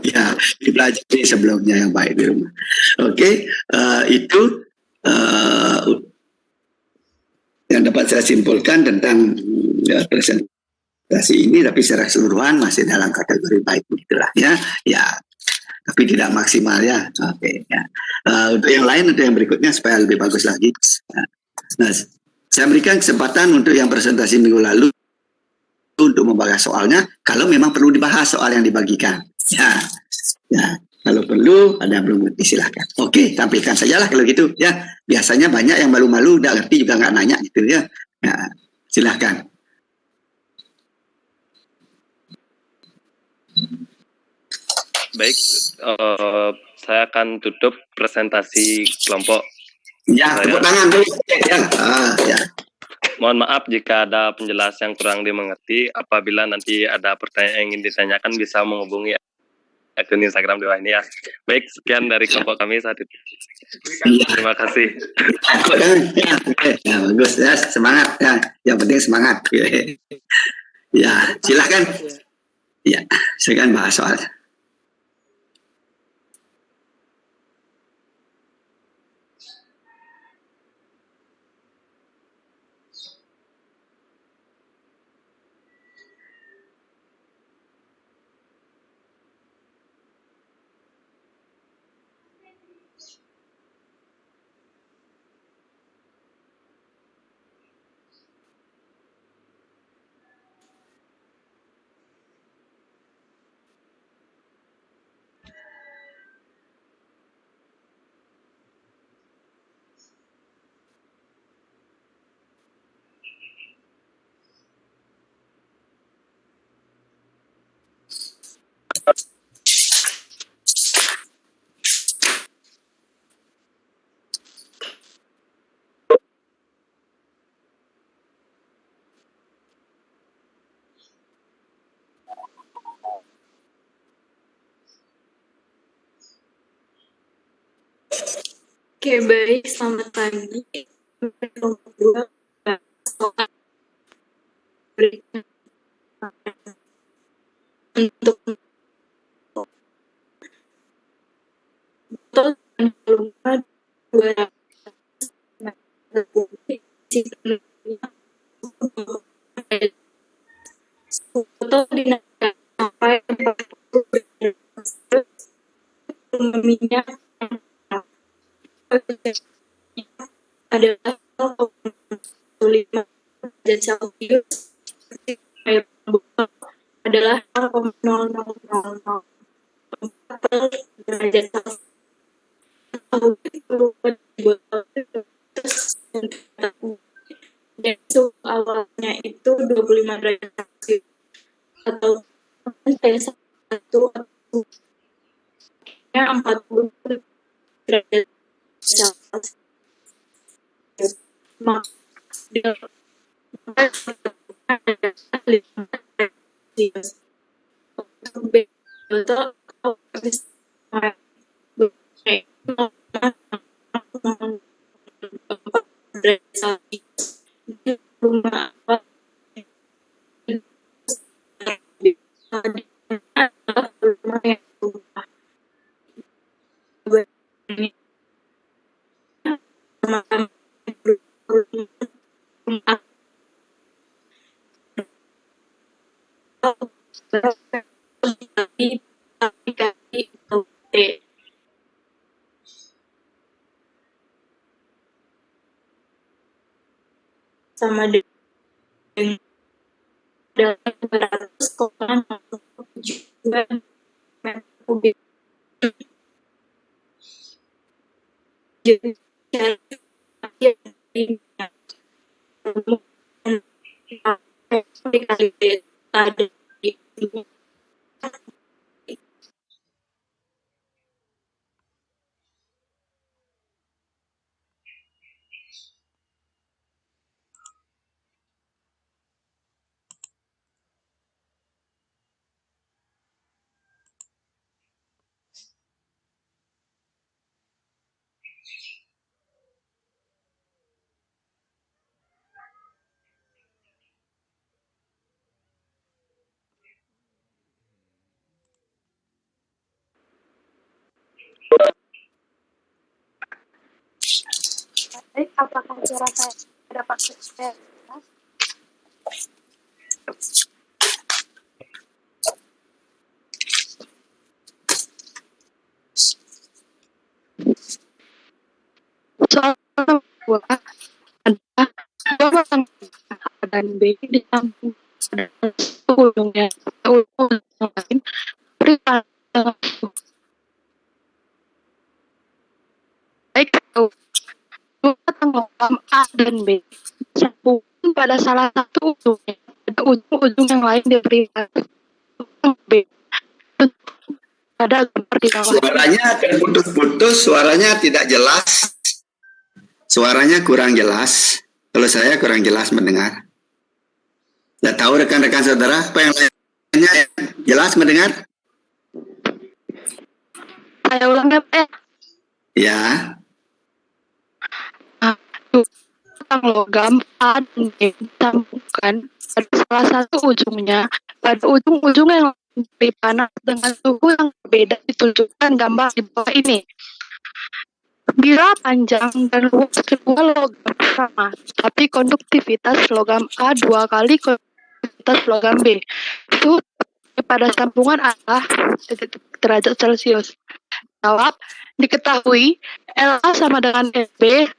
Ya dipelajari sebelumnya yang baik di rumah. Oke, itu yang dapat saya simpulkan tentang presentasi ini, tapi secara keseluruhan masih dalam kategori baik begitulah ya. Ya, tapi tidak maksimal ya. Oke ya. Untuk yang lain, untuk yang berikutnya supaya lebih bagus lagi. Nah, saya berikan kesempatan untuk yang presentasi minggu lalu untuk membahas soalnya, kalau memang perlu dibahas soal yang dibagikan. Ya, kalau perlu ada yang belum ngerti silahkan. Oke, tampilkan sajalah kalau gitu ya. Biasanya banyak yang malu-malu, udah ngerti juga nggak nanya gitu ya. Nah, silahkan. Baik, saya akan tutup presentasi kelompok. Ya, tepuk tangan dulu. Ya, ya. Mohon maaf jika ada penjelasan yang kurang dimengerti. Apabila nanti ada pertanyaan yang ingin ditanyakan, bisa menghubungi akun Instagram di bawah ini ya. Baik, sekian dari kelompok kami saat itu. Ya. Terima kasih. Ya, ya, bagus ya, semangat ya. Yang penting semangat. Ya, silahkan. Ya, silakan bahas soal. Oke, baik. Selamat pagi. Kelompok dua, soal untuk total volume 200 total dinaikkan sampai 40 minyak adalah 0,5 derajat Celcius, air terbuka adalah 0,0004 derajat Celcius. Dan suhu awalnya itu 25 derajat Celcius atau satu nya 40 derajat Celcius. Maka sama dengan dalam 200,7 meter kubik. Jadi ada apakah suara saya dapat sukses? dan B disambung pada ujungnya ujung yang lain beri dengan baik batang logam A dan B disambung pada salah satu ujungnya pada ujung-ujung yang lain diberi batang B pada gambar di bawah. Suaranya terputus-putus, suaranya tidak jelas. Suaranya kurang jelas. Kalau saya kurang jelas mendengar. Tidak tahu rekan-rekan saudara apa yang lainnya jelas mendengar? Saya ulang ya, Pak. Ya. Batang logam A dan B disambungkan pada salah satu ujungnya pada ujung-ujung yang lebih panas dengan suhu yang berbeda ditunjukkan gambar di bawah ini. Bila panjang dan luas kedua logam sama, tapi konduktivitas logam A 2 kali konduktivitas logam B. Itu pada sambungan adalah derajat Celcius. Jawab, diketahui LA sama dengan LB.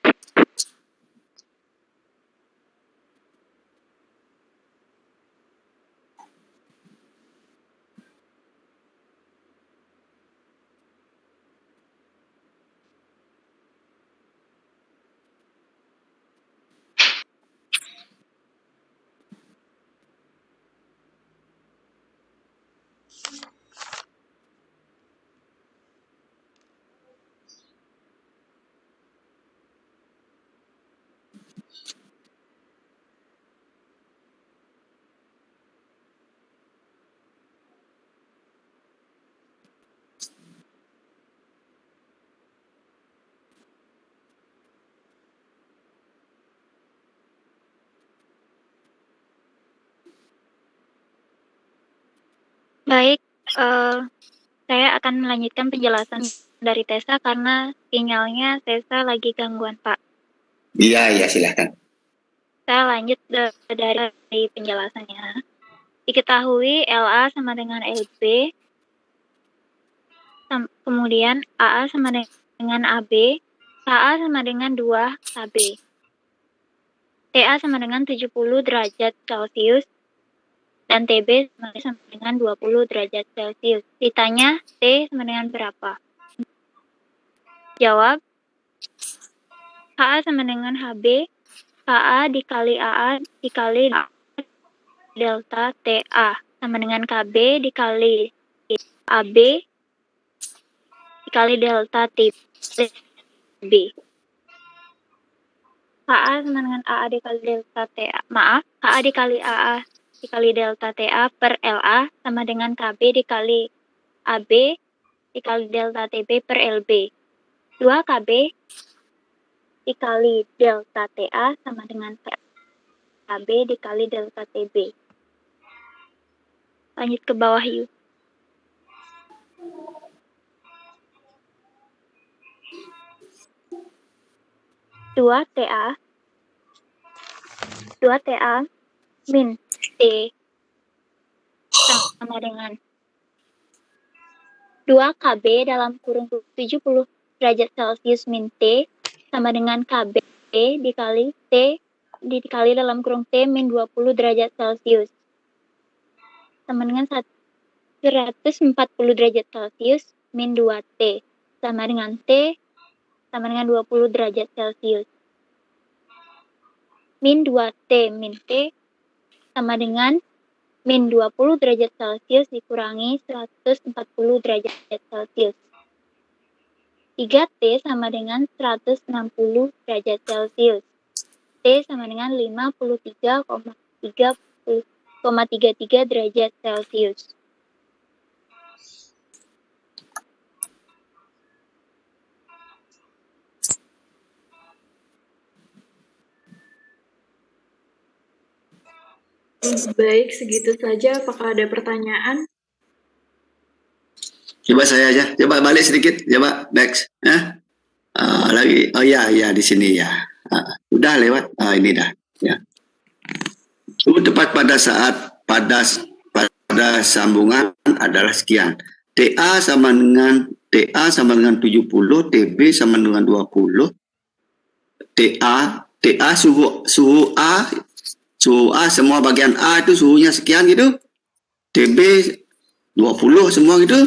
Baik, saya akan melanjutkan penjelasan dari Tessa karena sinyalnya Tessa lagi gangguan, Pak. Iya, silakan. Saya lanjut dari penjelasannya. Diketahui LA sama dengan LB, kemudian AA sama dengan AB, KA sama dengan 2 KB. TA sama dengan 70 derajat Celcius, dan TB sama dengan 20 derajat Celcius. Ditanya T sama dengan berapa? Jawab, KA sama dengan HB, KA dikali AA dikali delta TA sama dengan KB dikali AB dikali delta TB. KA sama dengan AA dikali delta TA. Maaf, KA dikali AA dikali delta TA per LA sama dengan KB dikali AB dikali delta TB per LB. 2 KB dikali delta TA sama dengan KB dikali delta TB. Lanjut ke bawah yuk. Dua TA min T sama dengan 2 KB dalam kurung 70 derajat Celcius min T sama dengan KB dikali T dikali dalam kurung T min 20 derajat Celcius sama dengan 140 derajat Celcius min 2T sama dengan T sama dengan 20 derajat Celcius. Min 2T min T sama dengan min 20 derajat Celcius dikurangi 140 derajat Celcius. 3T sama dengan 160 derajat Celcius. T sama dengan 53,33 derajat Celcius. Baik, segitu saja. Apakah ada pertanyaan? Coba saya aja. Coba balik sedikit. Coba next. Lagi. Oh ya, di sini ya. Udah lewat. Ini dah. Ya. Itu tepat pada saat pada sambungan adalah sekian. TA sama dengan 70, TB sama dengan 20. TA suhu A Suhu A semua bagian A itu suhunya sekian gitu. TB 20 semua gitu.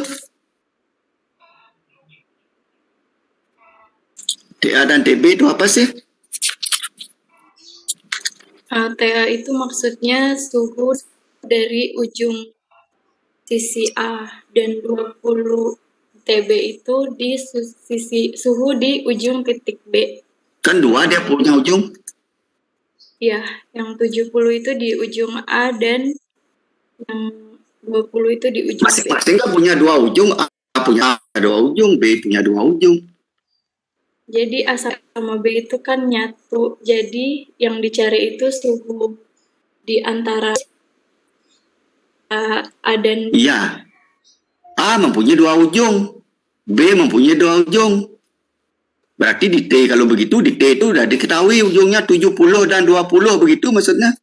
TA dan TB itu apa sih? TA itu maksudnya suhu dari ujung sisi A dan 20 TB itu di sisi suhu di ujung titik B. Kan dua dia punya ujung. Ya, yang 70 itu di ujung A dan yang 20 itu di ujung B. Masing-masing kan punya dua ujung. A punya dua ujung, B punya dua ujung. Jadi A sama B itu kan nyatu. Jadi yang dicari itu suhu di antara A dan Iya. A mempunyai dua ujung, B mempunyai dua ujung. Berarti di T, kalau begitu di T itu sudah diketahui ujungnya 70 dan 20 begitu maksudnya.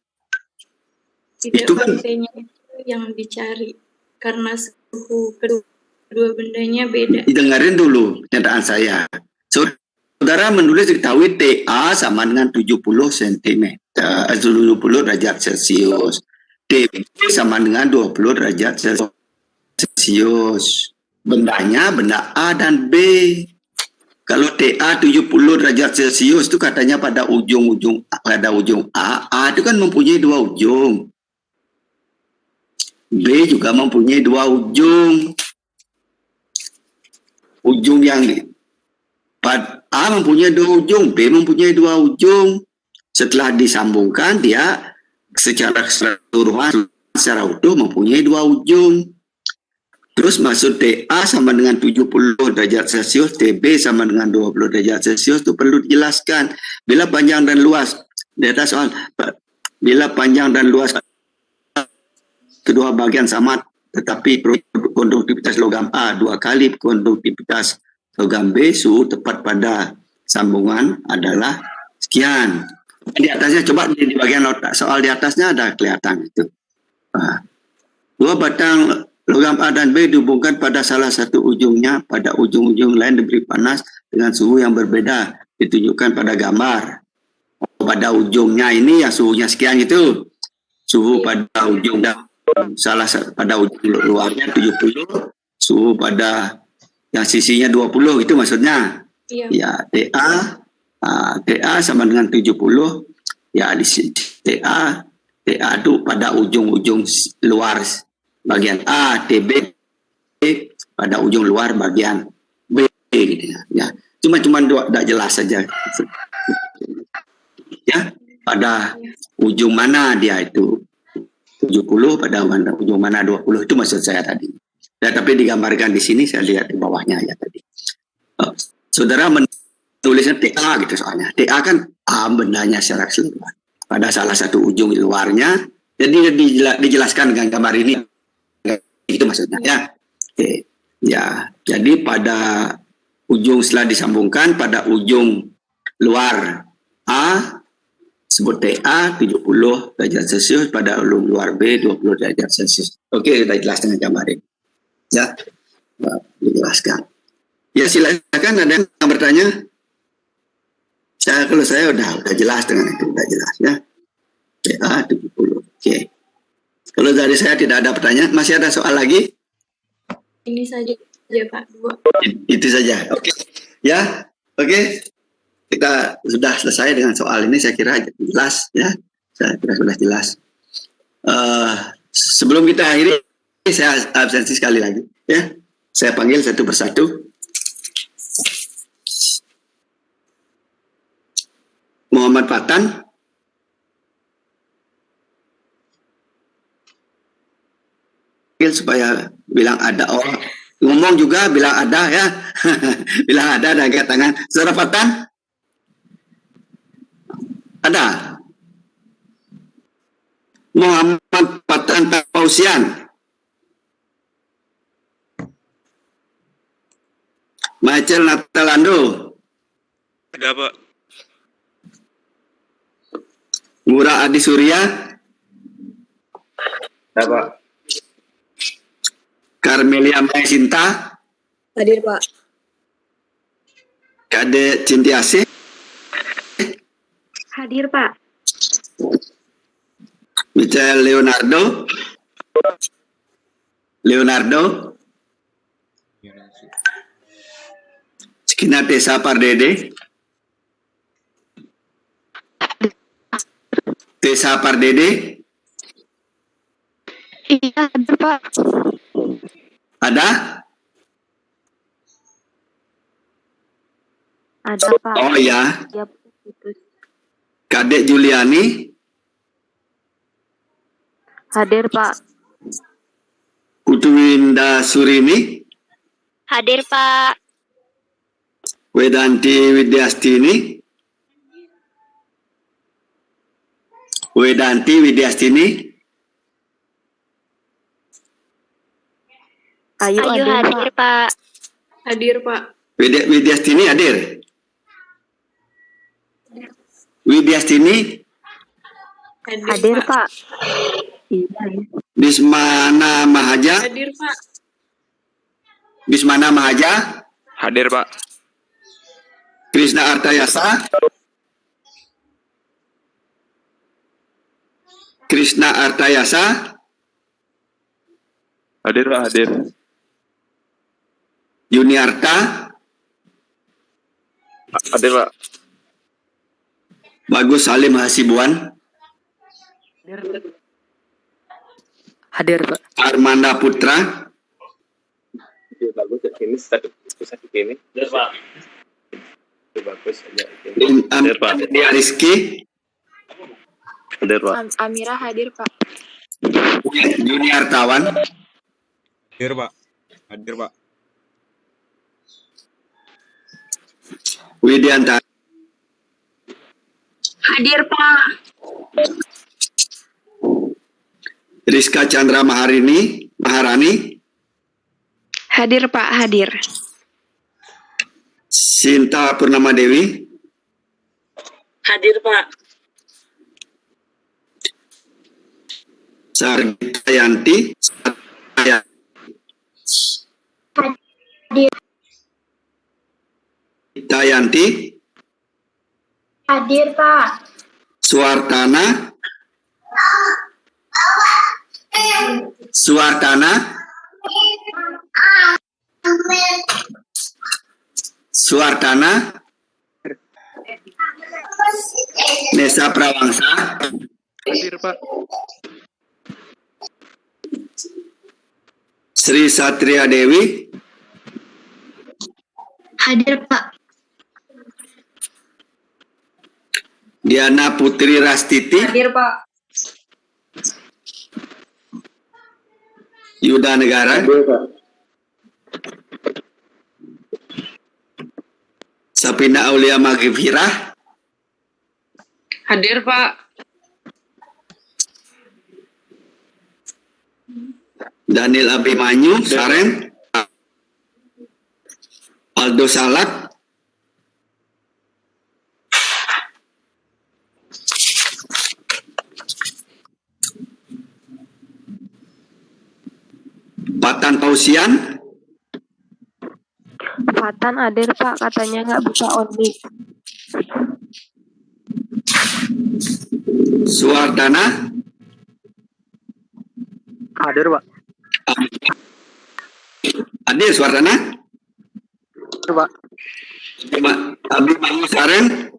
tidak Itu kan T-nya itu yang dicari. Karena suhu kedua bendanya beda. dengerin dulu pernyataan saya. Saudara menulis diketahui TA sama dengan 70 cm, 70 derajat Celcius. TB sama dengan 20 derajat Celcius. Bendanya benda A dan B. Kalau TA 70 derajat Celcius itu katanya pada ujung A. A itu kan mempunyai dua ujung. B juga mempunyai dua ujung. Ujung yang A mempunyai dua ujung, B mempunyai dua ujung. Setelah disambungkan, dia secara keseluruhan, secara utuh mempunyai dua ujung. Terus maksud TA sama dengan 70 derajat Celcius, TB sama dengan 20 derajat Celcius itu perlu dijelaskan. Bila panjang dan luas, di atas soal, bila panjang dan luas kedua bagian sama, tetapi konduktivitas logam A 2 kali konduktivitas logam B, suhu tepat pada sambungan adalah sekian. Di atasnya, coba di bagian soal di atasnya ada kelihatan itu. Dua batang logam A dan B dihubungkan pada salah satu ujungnya, pada ujung-ujung lain diberi panas dengan suhu yang berbeda, ditunjukkan pada gambar. Pada ujungnya ini yang suhunya sekian itu. Suhu pada ujung pada ujung luarnya 70, suhu pada yang sisinya 20 itu maksudnya. Iya. Ya, TA sama dengan 70. Ya, di sini TA itu pada ujung-ujung luar bagian A, TB pada ujung luar bagian B gitu ya. Cuma tidak jelas saja. Ya, pada ujung mana dia itu 70, pada ujung mana 20 itu maksud saya tadi. Ya, tapi digambarkan di sini saya lihat di bawahnya ya tadi. Saudara menulisnya TA gitu soalnya. TA kan A bendanya secara keseluruhan. Pada salah satu ujung luarnya, jadi dijelaskan dengan gambar ini. Itu maksudnya ya. Oke. Ya, jadi pada ujung setelah disambungkan pada ujung luar A sebut TA 70 derajat Celcius, pada ujung luar B 20 derajat Celcius. Oke, sudah jelas dengan gambar ini. Ya. Dijelaskan. Ya, silakan ada yang bertanya. Kalau saya udah jelas dengan itu, udah jelas ya. TA 70. Oke. Kalau dari saya tidak ada pertanyaan, masih ada soal lagi? Ini saja Pak, 2. Itu saja. Oke. Ya. Oke. Kita sudah selesai dengan soal ini, saya kira jelas ya. Saya kira sudah jelas. Sebelum kita akhiri, saya absensi sekali lagi ya. Saya panggil satu persatu. Muhammad Fatan. Supaya bilang ada orang ngomong juga bilang ada ya. Bilang ada dan angkat tangan. Saudara Fatan? Ada. Muhammad Fatan Pausian. Michael Natalando. Ada, Pak. Ngurah Adi Surya. Ada, Pak. Carmelia Mai Sinta. Hadir, Pak. Kade Cintiase. Hadir, Pak. Michael Leonardo. Leonardo. Sekina Tessa Pardede. Tessa Pardede. Iya, ada Pak. Ada? Ada Pak. Oh ya. Ya, putus. Kadek Juliani. Hadir Pak. Kutuwinda Surini. Hadir, Pak. Wedanti Widyastini. Wedanti Widyastini. Ayu, Ayu hadir, Pak. Hadir, Pak. Widyastini hadir. Widyastini. Hadir Pak. Iya. Bismana Mahaja. Hadir, Pak. Bismana Mahaja. Hadir, Pak. Krishna Artayasa. Krishna Artayasa. Hadir, Pak, hadir. Yuniarta. Hadir, Pak. Bagus Salim Hasibuan. Hadir, Pak. Armanda Putra. Bagus ini satu ini. Hadir, Pak. Bagus aja. Hadir, Pak. Dia Rizky. Hadir, Pak. Amira hadir Pak. Yuniartawan. Hadir, Pak. Hadir, Pak. Widiantara. Hadir, Pak. Rizka Chandra Maharani. Hadir Pak, hadir. Sinta Purnama Dewi. Hadir, Pak. Sargita Yanti. Sargita Yanti. Hadir, Pak. Suartana. Suartana. Suartana. Nesa Prawangsa. Hadir, Pak. Sri Satria Dewi. Hadir, Pak. Diana Putri Rastiti. Hadir, Pak. Yuda Negara. Sapina Aulia Maghfirah. Hadir, Pak. Daniel Abimanyu Saren. Aldo Salak. Patan Pausian. Fatan hadir Pak, katanya nggak bisa on mic. Suardana. Hadir, Pak. Hadir Suardana. Hadir, Pak. Abimanyu Saren.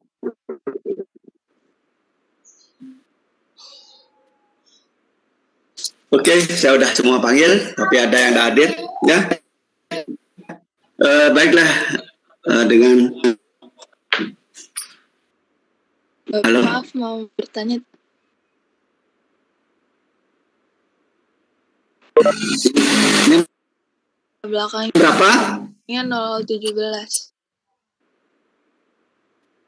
Oke, saya udah semua panggil, tapi ada yang tidak hadir, ya. Baiklah, dengan halo. Maaf, mau bertanya. Ini Belakangnya berapa? 017.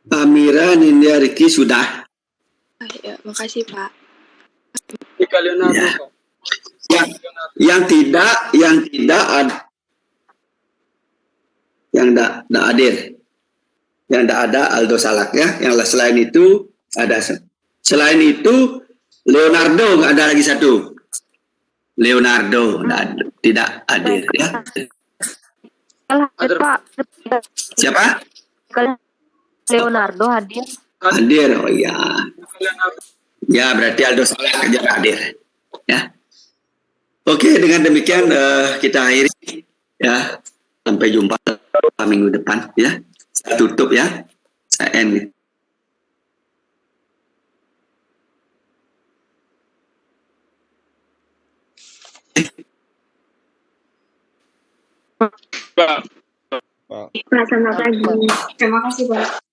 Amira Nindya Riki sudah. Ya, makasih Pak. Ya. Yang tidak ada, yang tidak hadir, yang tidak ada Aldo Salak, ya. Yang selain itu ada. Selain itu Leonardo nggak ada lagi satu. Leonardo tidak hadir, ya. Hadir Pak. Siapa? Leonardo hadir. Hadir, oh ya. Ya, berarti Aldo salah kerja hadir. Ya. Oke, dengan demikian kita akhiri ya. Sampai jumpa minggu depan ya. Saya tutup ya. Saya end. Pak. Selamat pagi. Terima kasih, Pak.